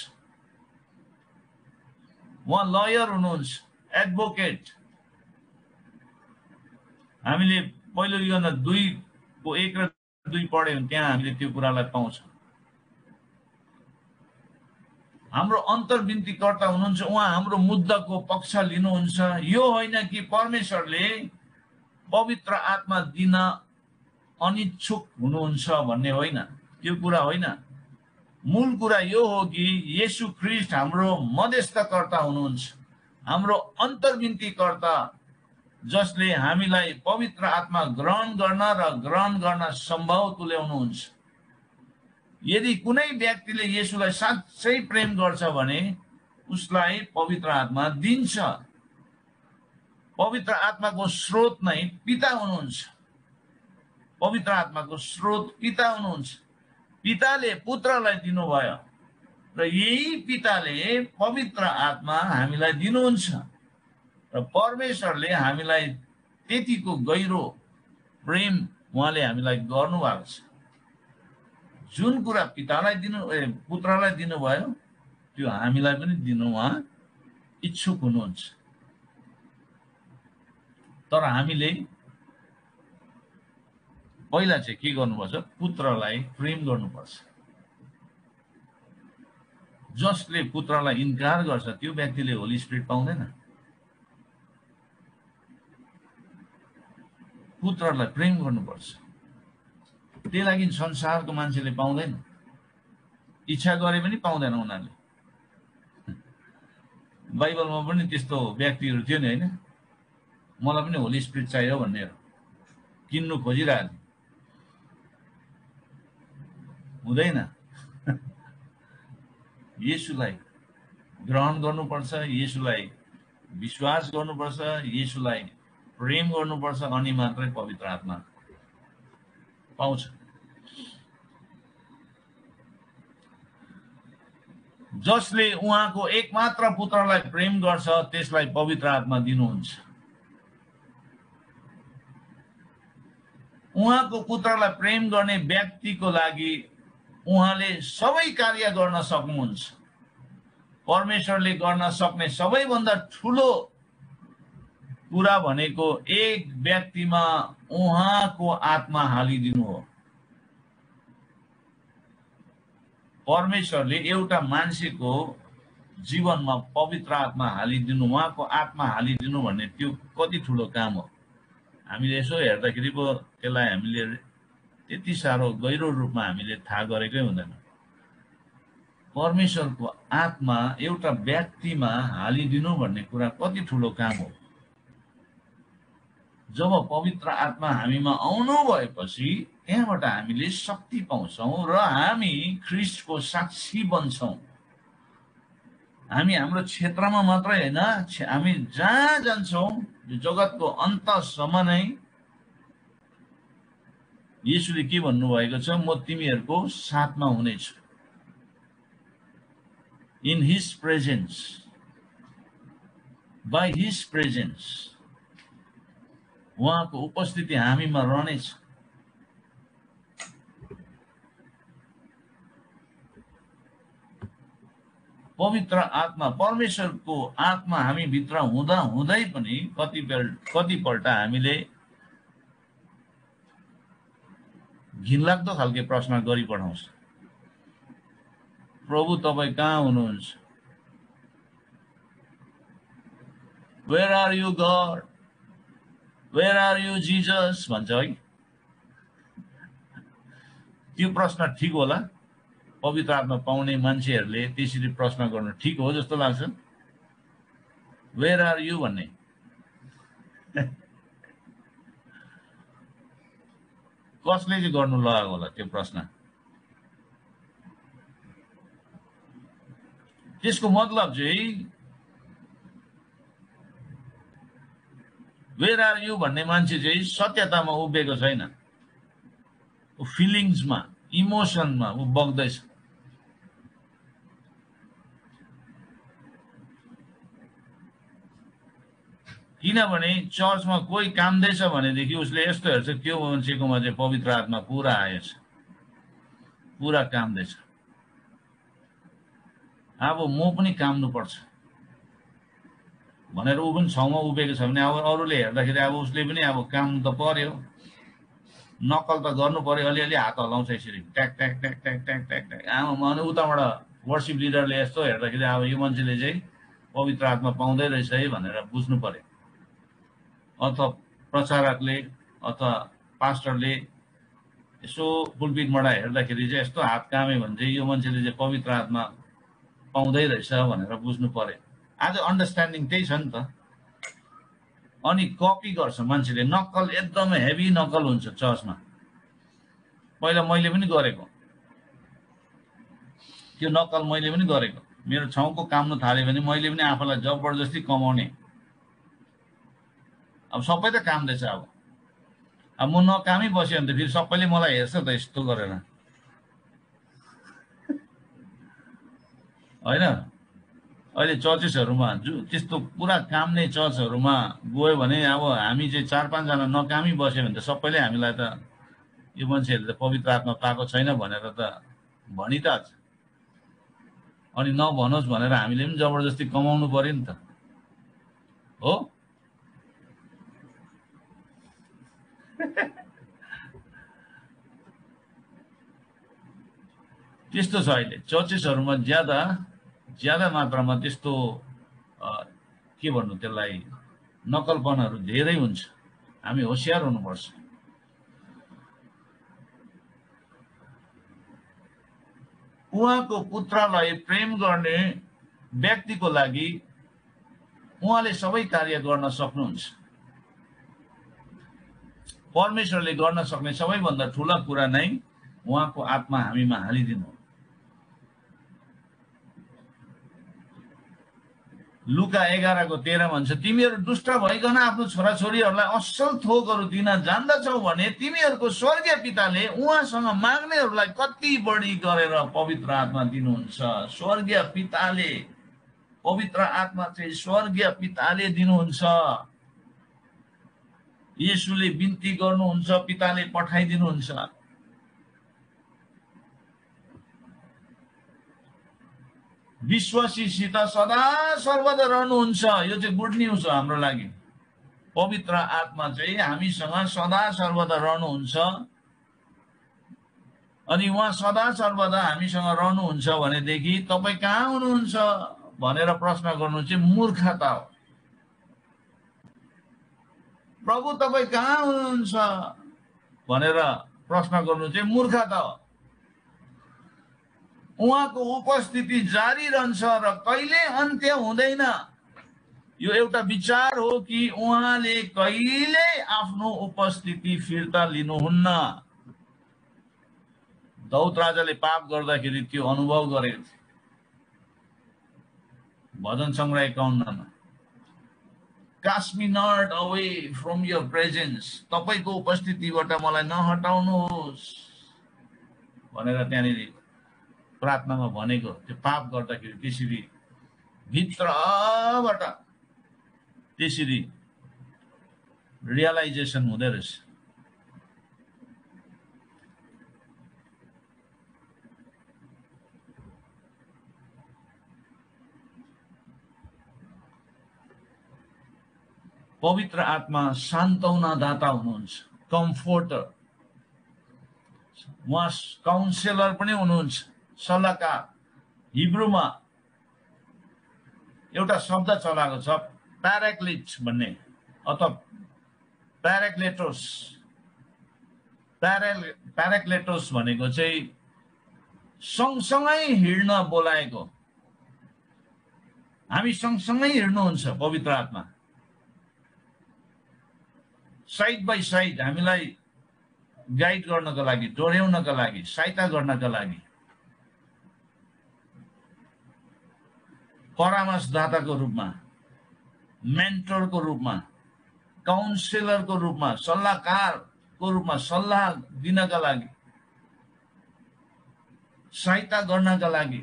उहाँ लयर हुनुहुन्छ, एडभोकेट। हामीले पहिलो योहना 2 को 1 र 2 पढ्यौं, त्यहाँ हामीले त्यो कुरालाई पाउँछौँ। हाम्रो अन्तर्विन्तीकर्ता हुनुहुन्छ, उहाँ हाम्रो मुद्दाको पक्ष लिनुहुन्छ। यो होइन कि परमेश्वरले पवित्र आत्मा दिन अनिच्छुक हुनुहुन्छ भन्ने होइन, त्यो कुरा होइन। मूल कुरा यो हो कि येशू ख्रीष्ट हाम्रो मध्यस्थकर्ता हुनुहुन्छ, हाम्रो अन्तर्विन्तीकर्ता, जसले हामीलाई पवित्र आत्मा ग्रहण गर्न सम्भव तुल्याउनुहुन्छ। यदि कुनै व्यक्तिले येशूलाई साँच्चै प्रेम गर्छ भने उसलाई पवित्र आत्मा दिन्छ। पवित्र आत्माको स्रोत नै पिता हुनुहुन्छ। पवित्र आत्माको स्रोत पिता हुनुहुन्छ। पिताले पुत्रलाई दिनुभयो र यही पिताले पवित्र आत्मा हामीलाई दिनुहुन्छ। र परमेश्वरले हामीलाई त्यतिको गहिरो प्रेम उहाँले हामीलाई गर्नुभएको छ। जुन कुरा पितालाई पुत्रलाई दिनुभयो त्यो हामीलाई पनि दिनु उहाँ इच्छुक हुनुहुन्छ। तर हामीले पहिला चाहिँ के गर्नुपर्छ, पुत्रलाई प्रेम गर्नुपर्छ। जसले पुत्रलाई इन्कार गर्छ त्यो व्यक्तिले होली स्पिरिट पाउँदैन। पुत्रलाई प्रेम गर्नुपर्छ, त्यही लागि संसारको मान्छेले पाउँदैन, इच्छा गरे पनि पाउँदैन उनीहरूले। बाइबलमा पनि त्यस्तो व्यक्तिहरू थियो नि, होइन? मलाई पनि होली स्पिरिट चाहियो भन्नेहरू किन्नु खोजिरहेको हुँदैन। येशूलाई ग्रहण गर्नुपर्छ, येशूलाई विश्वास गर्नुपर्छ, येशूलाई प्रेम गर्नुपर्छ, अनि मात्रै पवित्र आत्मा पाउँछ। जसले उहाँको एकमात्र पुत्रलाई प्रेम गर्छ त्यसलाई पवित्र आत्मा दिनुहुन्छ। उहाँको पुत्रलाई प्रेम गर्ने व्यक्तिको लागि उहाँले सबै कार्य गर्न सक्नुहुन्छ। परमेश्वरले गर्न सक्ने सबैभन्दा ठुलो कुरा भनेको एक व्यक्तिमा उहाँको आत्मा हालिदिनु हो। परमेश्वरले एउटा मान्छेको जीवनमा पवित्र आत्मा हालिदिनु, उहाँको आत्मा हालिदिनु भन्ने त्यो कति ठुलो काम हो। हामीले यसो हेर्दाखेरि पो त्यसलाई हामीले त्यति साह्रो गहिरो रूपमा हामीले थाहा गरेकै हुँदैन। परमेश्वरको आत्मा एउटा व्यक्तिमा हालिदिनु भन्ने कुरा कति ठुलो काम हो। जब पवित्र आत्मा हामीमा आउनु भएपछि त्यहाँबाट हामीले शक्ति पाउँछौँ र हामी ख्रीष्टको साक्षी बन्छौँ। हामी हाम्रो क्षेत्रमा मात्रै होइन, हामी जहाँ जान्छौँ जगतको अन्तसम्म नै येशूले के भन्नुभएको छ, म तिमीहरूको साथमा हुनेछु। In his presence, by his presence, उहाँको उपस्थिति हामीमा रहनेछ। पवित्र आत्मा, परमेश्वरको आत्मा हामी भित्र हुँदा हुँदै पनि कतिपल्ट हामीले घिनलाग्दो खालके प्रश्न गरी पठाउँछ। प्रभु तपाईँ कहाँ हुनुहुन्छ? Where are you God? Where are you Jesus भन्छ है। त्यो प्रश्न ठिक होला? पवित्र आत्मा पाउने मान्छेहरूले त्यसरी प्रश्न गर्नु ठिक हो जस्तो लाग्छ? वेयर आर यु भन्ने कसले चाहिँ गर्नु लगाएको होला त्यो प्रश्न? त्यसको मतलब चाहिँ वेयर आर यु भन्ने मान्छे चाहिँ सत्यतामा उभिएको छैन, ऊ फिलिङ्समा, इमोसनमा ऊ बग्दैछ। किनभने चर्चमा कोही कामदैछ भनेदेखि उसले यस्तो हेर्छ, त्यो मान्छेकोमा चाहिँ पवित्र आत्मा पुरा आएछ, पुरा कामदैछ, अब म पनि काम्नुपर्छ भनेर ऊ पनि छाउमा उभिएको छ भने अब अरूले हेर्दाखेरि अब उसले पनि अब काम त पर्यो, नक्कल त गर्नु पर्यो, अलिअलि हात हलाउँछ यसरी ट्याक ट्याक ट्याक ट्याक ट्याक ट्याक ट्याक। आमा अनि उताबाट वर्सिप लिडरले यस्तो हेर्दाखेरि अब यो मान्छेले चाहिँ पवित्र आत्मा पाउँदै रहेछ है भनेर बुझ्नु पर्यो, अथवा प्रचारकले अथवा पास्टरले यसो पुलपिटबाट हेर्दाखेरि चाहिँ यस्तो हात काम्यो भने चाहिँ यो मान्छेले चाहिँ पवित्र आत्मा पाउँदै रहेछ भनेर बुझ्नु पर्यो। आज अन्डरस्ट्यान्डिङ त्यही छ नि त। अनि कपी गर्छ मान्छेले, नक्कल, एकदमै हेभी नक्कल हुन्छ चर्चमा। पहिला मैले पनि गरेको त्यो नक्कल, मैले पनि गरेको। मेरो छाउको काम्नु थाल्यो भने मैले पनि आफूलाई जबरजस्ती कमाउने। अब सबै त कामदैछ, अब म नकामी बस्यो भने त फेरि सबैले मलाई हेर्छ त यस्तो गरेर, होइन? अहिले चर्चेसहरूमा त्यस्तो पुरा काम्ने चर्चहरूमा गयो भने अब हामी चाहिँ 4-5 जना नकामी बस्यो भने त सबैले हामीलाई त यो मान्छेहरूले त पवित्र आत्मा पाएको छैन भनेर त भनि त हाल्छ। अनि नभनोस् भनेर हामीले पनि जबरजस्ती कमाउनु पर्यो नि त, हो? त्यस्तो छ अहिले चर्चेसहरुमा ज्यादा मात्रामा त्यस्तो के भन्नु त्यसलाई नकलपनहरु धेरै हुन्छ। हामी होशियार हुनुपर्छ। उहाँको पुत्रलाई प्रेम गर्ने व्यक्तिको लागि उहाँले सबै कार्य गर्न सक्नुहुन्छ। परमेश्वरले गर्न सक्ने सबैभन्दा ठूला कुरा नै उहाँको आत्मा हामीमा हालिदिनु। लुका 11 को 13 भन्छ, तिमीहरू दुष्ट भइकन आफ्नो छोराछोरीहरूलाई असल थोकहरू दिन जान्दछौ भने तिमीहरूको स्वर्गीय पिताले उहाँसँग माग्नेहरूलाई कति बढी गरेर पवित्र आत्मा दिनुहुन्छ। स्वर्गीय पिताले, पवित्र आत्मा चाहिँ स्वर्गीय पिताले दिनुहुन्छ। येशूले बिन्ती गर्नुहुन्छ, पिताले पठाइदिनुहुन्छ। विश्वासीसित सदा सर्वदा रहनुहुन्छ। यो चाहिँ गुड न्यूज हो हाम्रो लागि। पवित्र आत्मा चाहिँ हामीसँग सदा सर्वदा रहनुहुन्छ। अनि उहाँ सदा सर्वदा हामीसँग रहनुहुन्छ भनेदेखि तपाई कहाँ हुनुहुन्छ भनेर प्रश्न गर्नु चाहिँ मूर्खता हो। प्रभु तपाई कहाँ हुनुहुन्छ भनेर प्रश्न गर्नु चाहिँ मूर्खता हो। उहाँको उपस्थिति जारी रहन्छ र कहिले अन्त्य हुँदैन। यो एउटा विचार हो कि उहाँले कहिले आफ्नो उपस्थिति फिर्ता लिनुहुन्न। दाउद राजाले पाप गर्दाखेरि त्यो अनुभव गरेको थियो। भजन संग्रह 51 मा Cast me not away from your presence, तपाईको उपस्थितिबाट मलाई नहटाउनुहोस् भनेर त्यहाँनिर प्रार्थनामा भनेको। त्यो पाप गर्दाखेरि त्यसरी भित्रबाट त्यसरी रियलाइजेसन हुँदै रहेछ। पवित्र आत्मा सान्त्वना दाता हुनुहुन्छ, कम्फोर्टर। उहाँ काउन्सिलर पनि हुनुहुन्छ, सल्लाहकार। हिब्रूमा एउटा शब्द चलाएको छ प्याराक्लिट भन्ने, अथवा प्याराक्लेटोस। प्याराक्लेटोस भनेको चाहिँ सँगसँगै हिँड्न बोलाएको। हामी सँगसँगै हिँड्नुहुन्छ पवित्र आत्मा। साइड बाई साइड हामीलाई गाइड गर्नको लागि, डोर्याउनका लागि, सहायता गर्नका लागि। परामर्शदाताको रूपमा, मेन्टरको रूपमा, काउन्सिलरको रूपमा, सल्लाहकारको रूपमा सल्लाह दिनका लागि, सहायता गर्नका लागि,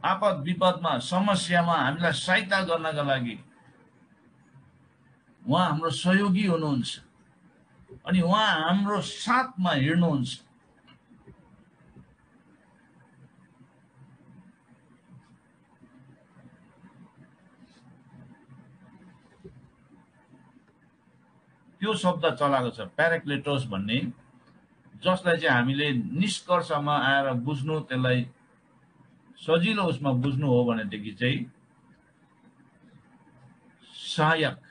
आपद विपदमा, समस्यामा हामीलाई सहायता गर्नका लागि उहाँ हाम्रो सहयोगी हुनुहुन्छ। अनि उहाँ हाम्रो साथमा हिँड्नुहुन्छ। त्यो शब्द चलाएको छ प्याराक्लेटोस भन्ने, जसलाई चाहिँ हामीले निष्कर्षमा आएर बुझ्नु, त्यसलाई सजिलो उसमा बुझ्नु हो भनेदेखि चाहिँ सहायक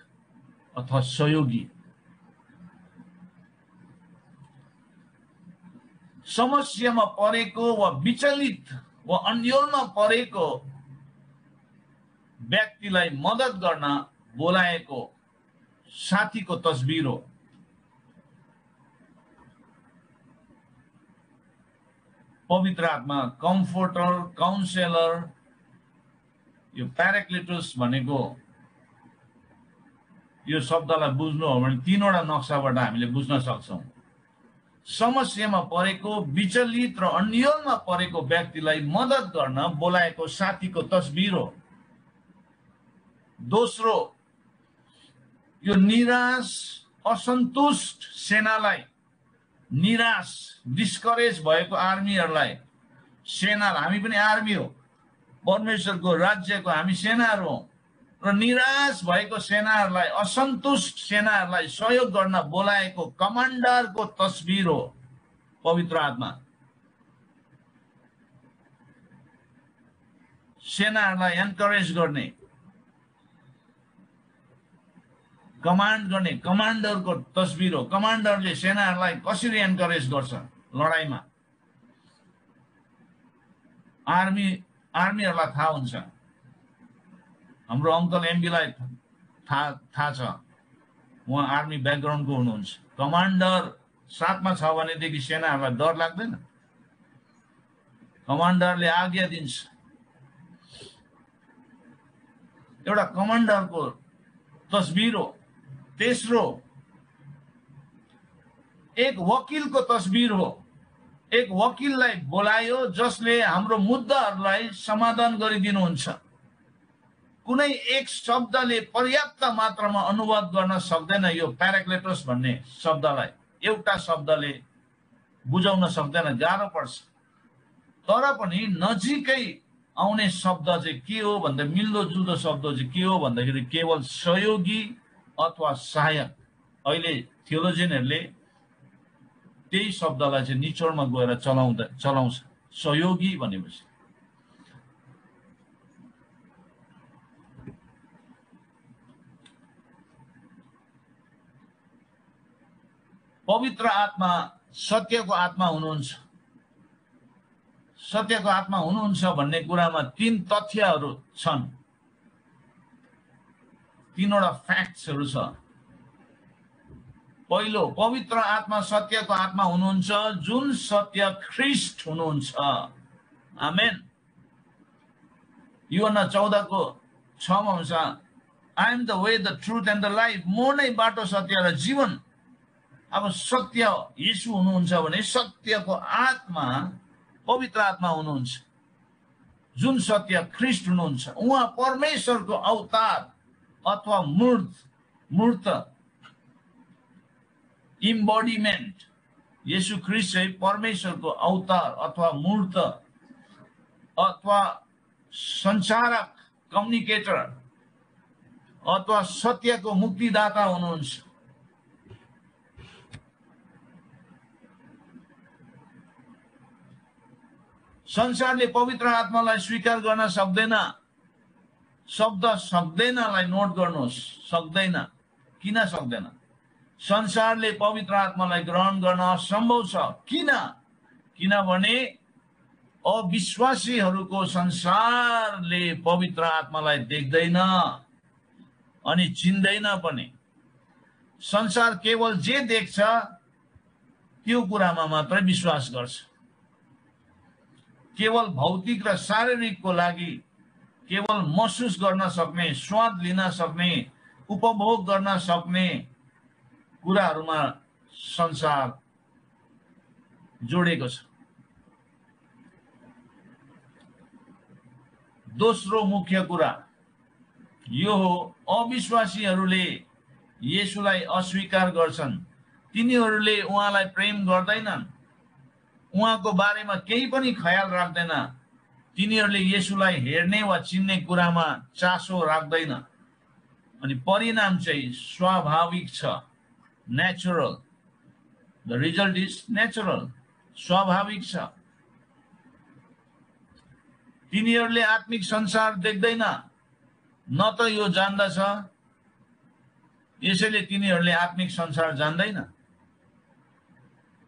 अथवा सहयोगी। समस्यामा परेको वा विचलित वा अन्योलमा परेको व्यक्तिलाई मद्दत गर्न बोलाएको साथीको तस्बिर हो। पवित्र आत्मा कम्फोर्टर, काउन्सिलर। यो प्याराक्लिटोस भनेको यो शब्दलाई बुझ्नु हो भने तीनवटा नक्साबाट हामीले बुझ्न सक्छौं। समस्यामा परेको, विचलित र अन्योलमा परेको व्यक्तिलाई मद्दत गर्न बोलाएको साथीको तस्बिर हो। दोस्रो, यो निराश, असन्तुष्ट सेनालाई, निराश, डिस्करेज भएको आर्मीहरूलाई, सेना, हामी पनि आर्मी हो, परमेश्वरको राज्यको हामी सेनाहरू हौं, र निराश भएको सेनाहरूलाई, असन्तुष्ट सेनाहरूलाई सहयोग गर्न बोलाएको कमान्डरको तस्बिर हो पवित्र आत्मा। सेनाहरूलाई एन्करेज गर्ने, कमान्ड गर्ने कमान्डरको तस्बिर हो। कमान्डरले सेनाहरूलाई कसरी एन्करेज गर्छ लडाईँमा। आर्मीहरूलाई थाहा हुन्छ। हाम्रो अङ्कल एमबीलाई थाहा छ, उहाँ आर्मी ब्याकग्राउन्डको हुनुहुन्छ। कमान्डर साथमा छ भनेदेखि सेनाहरूलाई डर लाग्दैन। कमान्डरले आज्ञा दिन्छ। एउटा कमान्डरको तस्बिर हो। तेस्रो एक वकिलको तस्बिर हो। एक वकिललाई बोलायो जसले हाम्रो मुद्दाहरूलाई समाधान गरिदिनुहुन्छ। कुनै एक शब्दले पर्याप्त मात्रामा अनुवाद गर्न सक्दैन। यो प्याराक्लेटोस भन्ने शब्दलाई एउटा शब्दले बुझाउन सक्दैन, गाह्रो पर्छ। तर पनि नजिकै आउने शब्द चाहिँ के हो भन्दा मिल्दो जुल्दो शब्द चाहिँ के हो भन्दाखेरि केवल सहयोगी अथवा सहायक। अहिले थियोलोजियनहरूले त्यही शब्दलाई चाहिँ निचोडमा गएर चलाउँछ, सहयोगी भनेपछि। पवित्र आत्मा सत्यको आत्मा हुनुहुन्छ। सत्यको आत्मा हुनुहुन्छ भन्ने कुरामा तीन तथ्यहरू छन्, तीनवटा फ्याक्ट्सहरू छ। पहिलो, पवित्र आत्मा सत्यको आत्मा हुनुहुन्छ जुन सत्य ख्रीष्ट हुनुहुन्छ। आमेन। यूहन्ना 14:6 मा हुन्छ, I am the way the truth and the life. म नै बाटो सत्य र जीवन। अब सत्य येशू हुनुहुन्छ भने सत्यको आत्मा पवित्र आत्मा हुनुहुन्छ जुन सत्य ख्रीष्ट हुनुहुन्छ। उहाँ परमेश्वरको अवतार अथवा मूर्त इम्बोडिमेन्ट। येशू ख्रीष्ट चाहिँ परमेश्वरको अवतार अथवा मूर्त अथवा संचारक, कम्युनिकेटर अथवा सत्यको मुक्तिदाता हुनुहुन्छ। संसारले पवित्र आत्मालाई स्वीकार गर्न सक्दैन। शब्द सक्दैनलाई नोट गर्नुहोस्, सक्दैन। किन सक्दैन? संसारले पवित्र आत्मालाई ग्रहण गर्न असम्भव छ। किन? किनभने अविश्वासीहरूको संसारले पवित्र आत्मालाई देख्दैन अनि चिन्दैन पनि। संसार केवल जे देख्छ त्यो कुरामा मात्रै विश्वास गर्छ। केवल भौतिक र शारीरिकको लागि, केवल महसुस गर्न सक्ने, स्वाद लिन सक्ने, उपभोग गर्न सक्ने कुराहरूमा संसार जोडेको छ। दोस्रो मुख्य कुरा यो हो, अविश्वासीहरूले येशूलाई अस्वीकार गर्छन्। तिनीहरूले उहाँलाई प्रेम गर्दैनन्, उहाँको बारेमा केही पनि ख्याल राख्दैन। तिनीहरूले येशूलाई हेर्ने वा चिन्ने कुरामा चासो राख्दैन। अनि परिणाम चाहिँ स्वाभाविक छ, natural. The result is natural, स्वाभाविक छ। तिनीहरूले आत्मिक संसार देख्दैन, न त यो जान्दछ, यसैले तिनीहरूले आत्मिक संसार जान्दैन।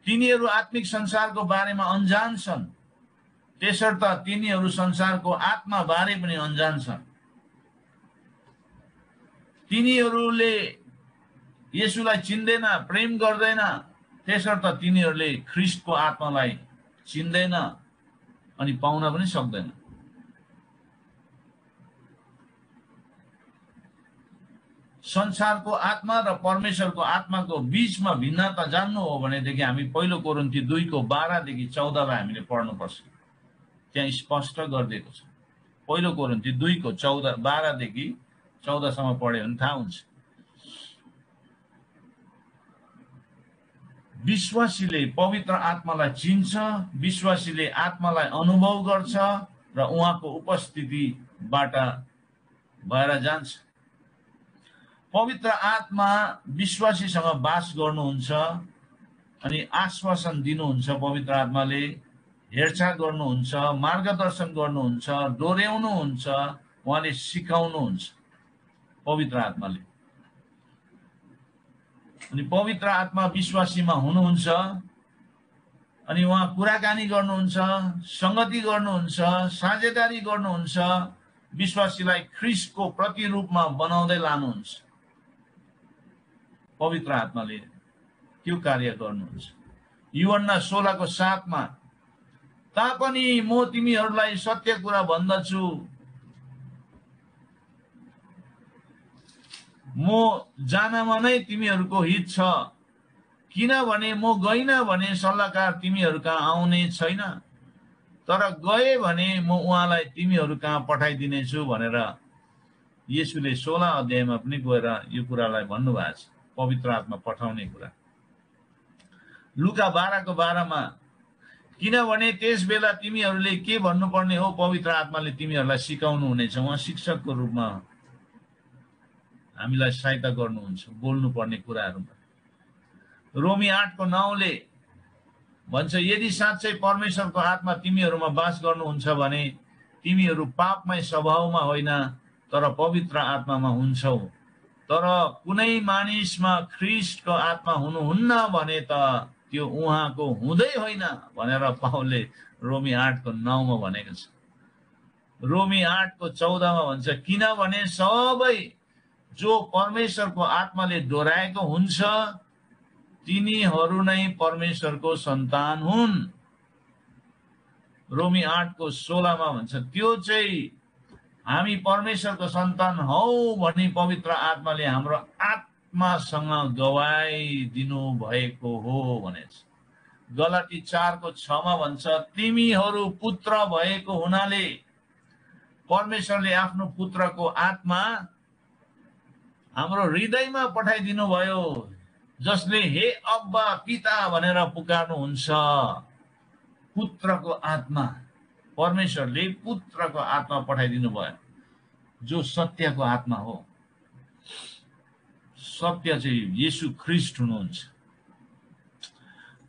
तिनीहरू आत्मिक संसारको बारेमा अनजान छन्, त्यसर्थ तिनीहरू संसारको आत्मा बारे पनि अनजान छन्। तिनीहरूले येशूलाई चिन्दैन, प्रेम गर्दैन, त्यसर्थ तिनीहरूले ख्रीष्टको आत्मालाई चिन्दैन अनि पाउन पनि सक्दैन। संसारको आत्मा र परमेश्वरको आत्माको बीचमा भिन्नता जान्नु हो भनेदेखि हामी पहिलो कोरिन्थी 2:12-14 हामीले पढ्नुपर्छ। त्यहाँ स्पष्ट गरिदिएको छ। पहिलो कोरिन्थी 2:12-14 पढ्यो भने थाहा हुन्छ। विश्वासीले पवित्र आत्मालाई चिन्छ, विश्वासीले आत्मालाई अनुभव गर्छ र उहाँको उपस्थितिबाट भएर जान्छ। पवित्र आत्मा विश्वासीसँग वास गर्नुहुन्छ अनि आश्वासन दिनुहुन्छ। पवित्र आत्माले हेरचाह गर्नुहुन्छ, मार्गदर्शन गर्नुहुन्छ, डोर्याउनुहुन्छ, उहाँले सिकाउनुहुन्छ पवित्र आत्माले। अनि पवित्र आत्मा विश्वासीमा हुनुहुन्छ, अनि उहाँ कुराकानी गर्नुहुन्छ, संगति गर्नुहुन्छ, साझेदारी गर्नुहुन्छ, विश्वासीलाई ख्रीष्टको प्रतिरूपमा बनाउँदै लानुहुन्छ। पवित्र आत्माले त्यो कार्य गर्नुहुन्छ। यूहन्ना 16:7 तापनि म तिमीहरूलाई सत्य कुरा भन्दछु, म जानमा नै तिमीहरूको हित छ, किनभने म गइन भने सल्लाहकार तिमीहरू कहाँ आउने छैन, तर गए भने म उहाँलाई तिमीहरू कहाँ पठाइदिनेछु भनेर येशूले 16 अध्यायमा पनि गएर यो कुरालाई भन्नुभएको छ, पवित्र आत्मा पठाउने कुरा। लुका 12:12 किनभने त्यस बेला तिमीहरूले के भन्नुपर्ने हो, पवित्र आत्माले तिमीहरूलाई सिकाउनु हुनेछ। उहाँ शिक्षकको रूपमा हामीलाई सहायता गर्नुहुन्छ बोल्नुपर्ने कुराहरूमा। रोमी 8:9ले भन्छ, यदि साँच्चै परमेश्वरको आत्मा तिमीहरूमा वास गर्नुहुन्छ भने तिमीहरू पापमय स्वभावमा होइन तर पवित्र आत्मामा हुन्छौ। तर कुनै मानिसमा ख्रीष्टको आत्मा हुनुहुन्न भने त त्यो उहाँको हुँदै होइन भनेर पाउलले रोमी 8:9 भनेको छ। रोमी 8:14 भन्छ, किनभने सबै जो परमेश्वरको आत्माले डोराएको हुन्छ तिनीहरू नै परमेश्वरको सन्तान हुन्। रोमी 8:16 भन्छ, त्यो चाहिँ हामी परमेश्वरको सन्तान हौ भनी पवित्र आत्माले हाम्रो आत्मासँग गवाई दिनु भएको हो भनेछ। गलाती 4:6 भन्छ, तिमीहरू पुत्र भएको हुनाले परमेश्वरले आफ्नो पुत्रको आत्मा हाम्रो हृदयमा पठाइदिनु भयो, जसले हे अब्बा पिता भनेर पुकार्नुहुन्छ। पुत्रको आत्मा, परमेश्वरले पुत्रको आत्मा पठाइदिनु भयो, जो सत्यको आत्मा हो। सत्य चाहिँ येशू ख्रीष्ट हुनुहुन्छ।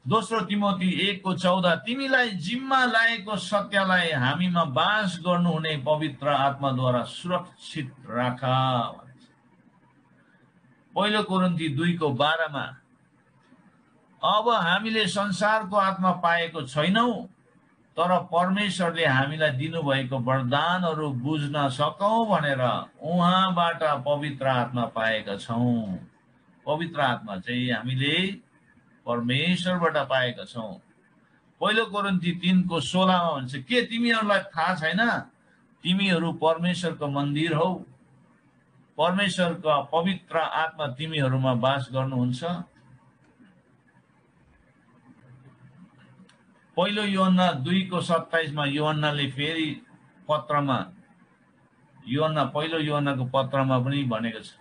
दोस्रो तिमोथी 1:14 तिमीलाई जिम्मा लागेको सत्यलाई हामीमा वास गर्नुहुने पवित्र आत्माद्वारा सुरक्षित राख। पहिलो कोरिन्थी 2:12 अब हामीले संसारको आत्मा पाएको छैनौं, तर परमेश्वरले हामीलाई दिनुभएको वरदानहरू बुझ्न सकौं भनेर उहाँबाट पवित्र आत्मा पाएका छौं। पवित्र आत्मा चाहिँ हामीले परमेश्वरबाट पाएका छौं। पहिलो कोरिन्थी 3:16 भन्छ, के तिमीहरूलाई थाहा छैन तिमीहरू परमेश्वरको मन्दिर हौ, परमेश्वरको पवित्र आत्मा तिमीहरूमा वास गर्नुहुन्छ। पहिलो यूहन्ना 2:27 यूहन्नाले फेरि पत्रमा, पहिलो यूहन्नाको पत्रमा पनि भनेको छ,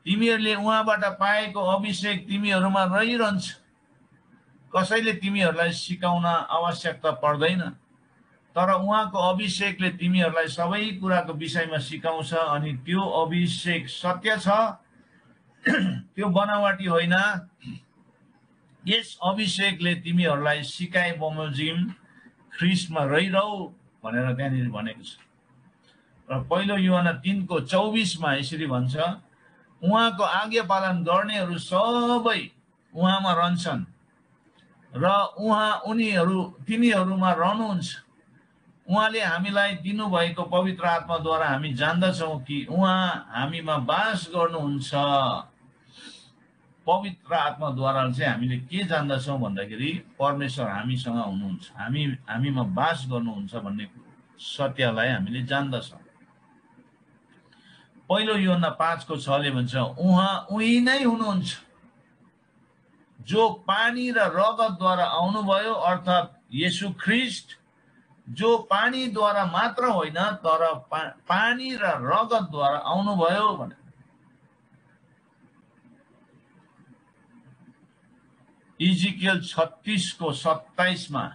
तिमीहरूले उहाँबाट पाएको अभिषेक तिमीहरूमा रहिरहन्छ। कसैले तिमीहरूलाई सिकाउन आवश्यकता पर्दैन, तर उहाँको अभिषेकले तिमीहरूलाई सबै कुराको विषयमा सिकाउँछ। अनि त्यो अभिषेक सत्य छ, त्यो बनावटी होइन। यस अभिषेकले तिमीहरूलाई सिकाए बमोजिम ख्रीष्टमा रहिरहौ भनेर त्यहाँनिर भनेको छ। र पहिलो यूहन्ना 3:24 यसरी भन्छ, उहाँको आज्ञा पालन गर्नेहरू सबै उहाँमा रहन्छन् र उनीहरू तिनीहरूमा रहनुहुन्छ। उहाँले हामीलाई दिनुभएको पवित्र आत्माद्वारा हामी जान्दछौँ कि उहाँ हामीमा वास गर्नुहुन्छ। पवित्र आत्माद्वारा चाहिँ हामीले के जान्दछौँ भन्दाखेरि परमेश्वर हामीसँग हुनुहुन्छ, हामीमा वास गर्नुहुन्छ भन्ने सत्यलाई हामीले जान्दछौँ। पहिलो यूहन्ना 5:6 भन्छ, उहाँ उही नै हुनुहुन्छ जो पानी र रगतद्वारा आउनुभयो, अर्थात् येशू ख्रीष्ट, जो पानीद्वारा मात्र होइन तर पानी र रगतद्वारा आउनुभयो भने। इजिकियल 36:27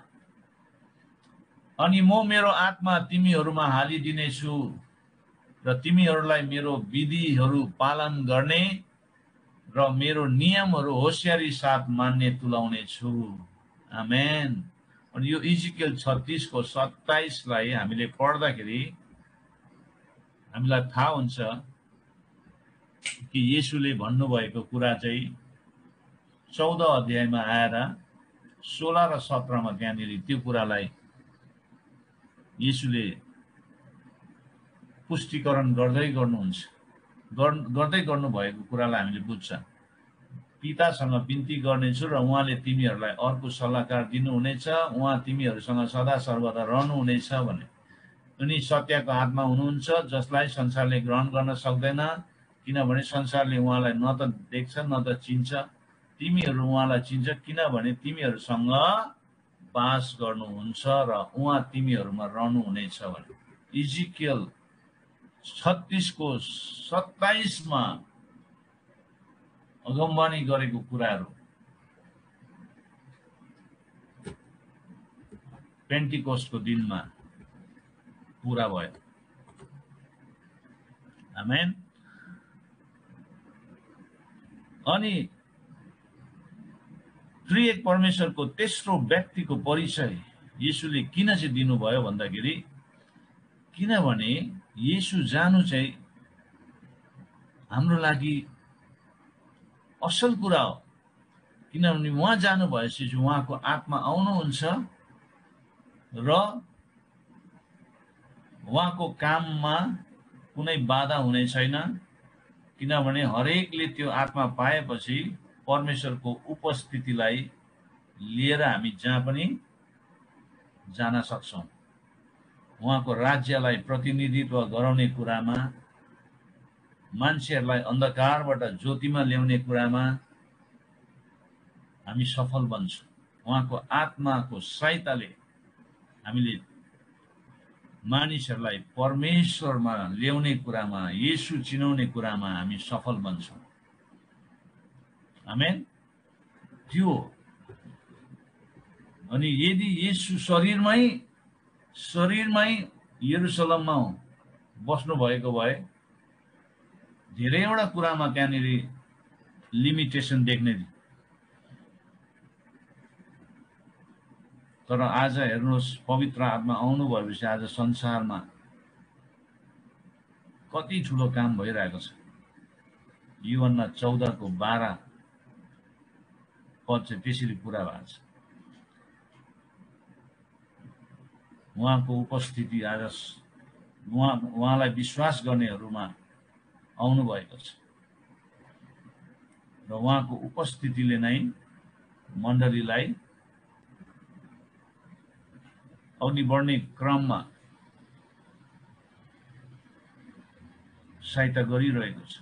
अनि म मेरो आत्मा तिमीहरूमा हालिदिनेछु र तिमीहरूलाई मेरो विधिहरू पालन गर्ने र मेरो नियमहरू होशियारी साथ मान्ने तुलाउने छु। आमेन। अनि यो इजिकेल 36 को 27 लाई हामीले पढ्दाखेरि हामीलाई थाहा हुन्छ कि येशूले भन्नुभएको कुरा चाहिँ 14 अध्यायमा आएर 16 र 17 मा त्यहाँनिर त्यो कुरालाई येशूले पुष्टिकरण गर्दै गर्नुभएको कुरालाई हामीले बुझ्छ। पितासँग बिन्ती गर्नेछु र उहाँले तिमीहरूलाई अर्को सल्लाहकार दिनुहुनेछ, उहाँ तिमीहरूसँग सदा सर्वदा रहनुहुनेछ भने। उनी सत्यको आत्मा हुनुहुन्छ जसलाई संसारले ग्रहण गर्न सक्दैन, किनभने संसारले उहाँलाई न त देख्छ न त चिन्छ। तिमीहरू उहाँलाई चिन्छ किनभने तिमीहरूसँग बास गर्नुहुन्छ र उहाँ तिमीहरूमा रहनुहुनेछ भने। इजिकेल 36 को 27 मा अगमबानी गरेको कुराहरू पेन्टिकोस्टको दिनमा पूरा भयो। आमेन। अनि त्रिएक परमेश्वरको तेस्रो व्यक्तिको परिचय येशूले किन चाहिँ दिनुभयो भन्दाखेरि, किनभने येशू जानु चाहिँ हाम्रो लागि असल कुरा हो। किनभने उहाँ जानु भएपछि उहाँको आत्मा आउनुहुन्छ र उहाँको काममा कुनै बाधा हुने छैन, किनभने हरेकले त्यो आत्मा पाएपछि परमेश्वरको उपस्थितिलाई लिएर हामी जहाँ पनि जान सक्छौँ। उहाँको राज्यलाई प्रतिनिधित्व गराउने कुरामा, मान्छेहरूलाई अन्धकारबाट ज्योतिमा ल्याउने कुरामा हामी सफल बन्छौँ। उहाँको आत्माको सहायताले हामीले मानिसहरूलाई परमेश्वरमा ल्याउने कुरामा, येशू चिनाउने कुरामा हामी सफल बन्छौँ। आमेन। त्यो अनि यदि येशू शरीरमै यरुशलेममा बस्नु भएको भए धेरैवटा कुरामा त्यहाँनिर लिमिटेसन देख्ने थियो। तर आज हेर्नुहोस्, पवित्र आत्मा आउनु भएपछि आज संसारमा कति ठुलो काम भइरहेको छ। यूहन्ना 14 को 12 पद चाहिँ त्यसरी पुरा भएको छ। उहाँको उपस्थिति आज उहाँलाई विश्वास गर्नेहरूमा आउनु भएको छ र उहाँको उपस्थितिले नै मण्डलीलाई अघि बढ्ने क्रममा सहायता गरिरहेको छ।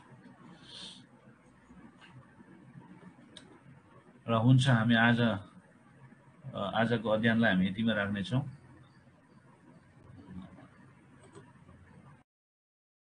र हुन्छ, हामी आजको अध्ययनलाई हामी यतिमै राख्नेछौँ।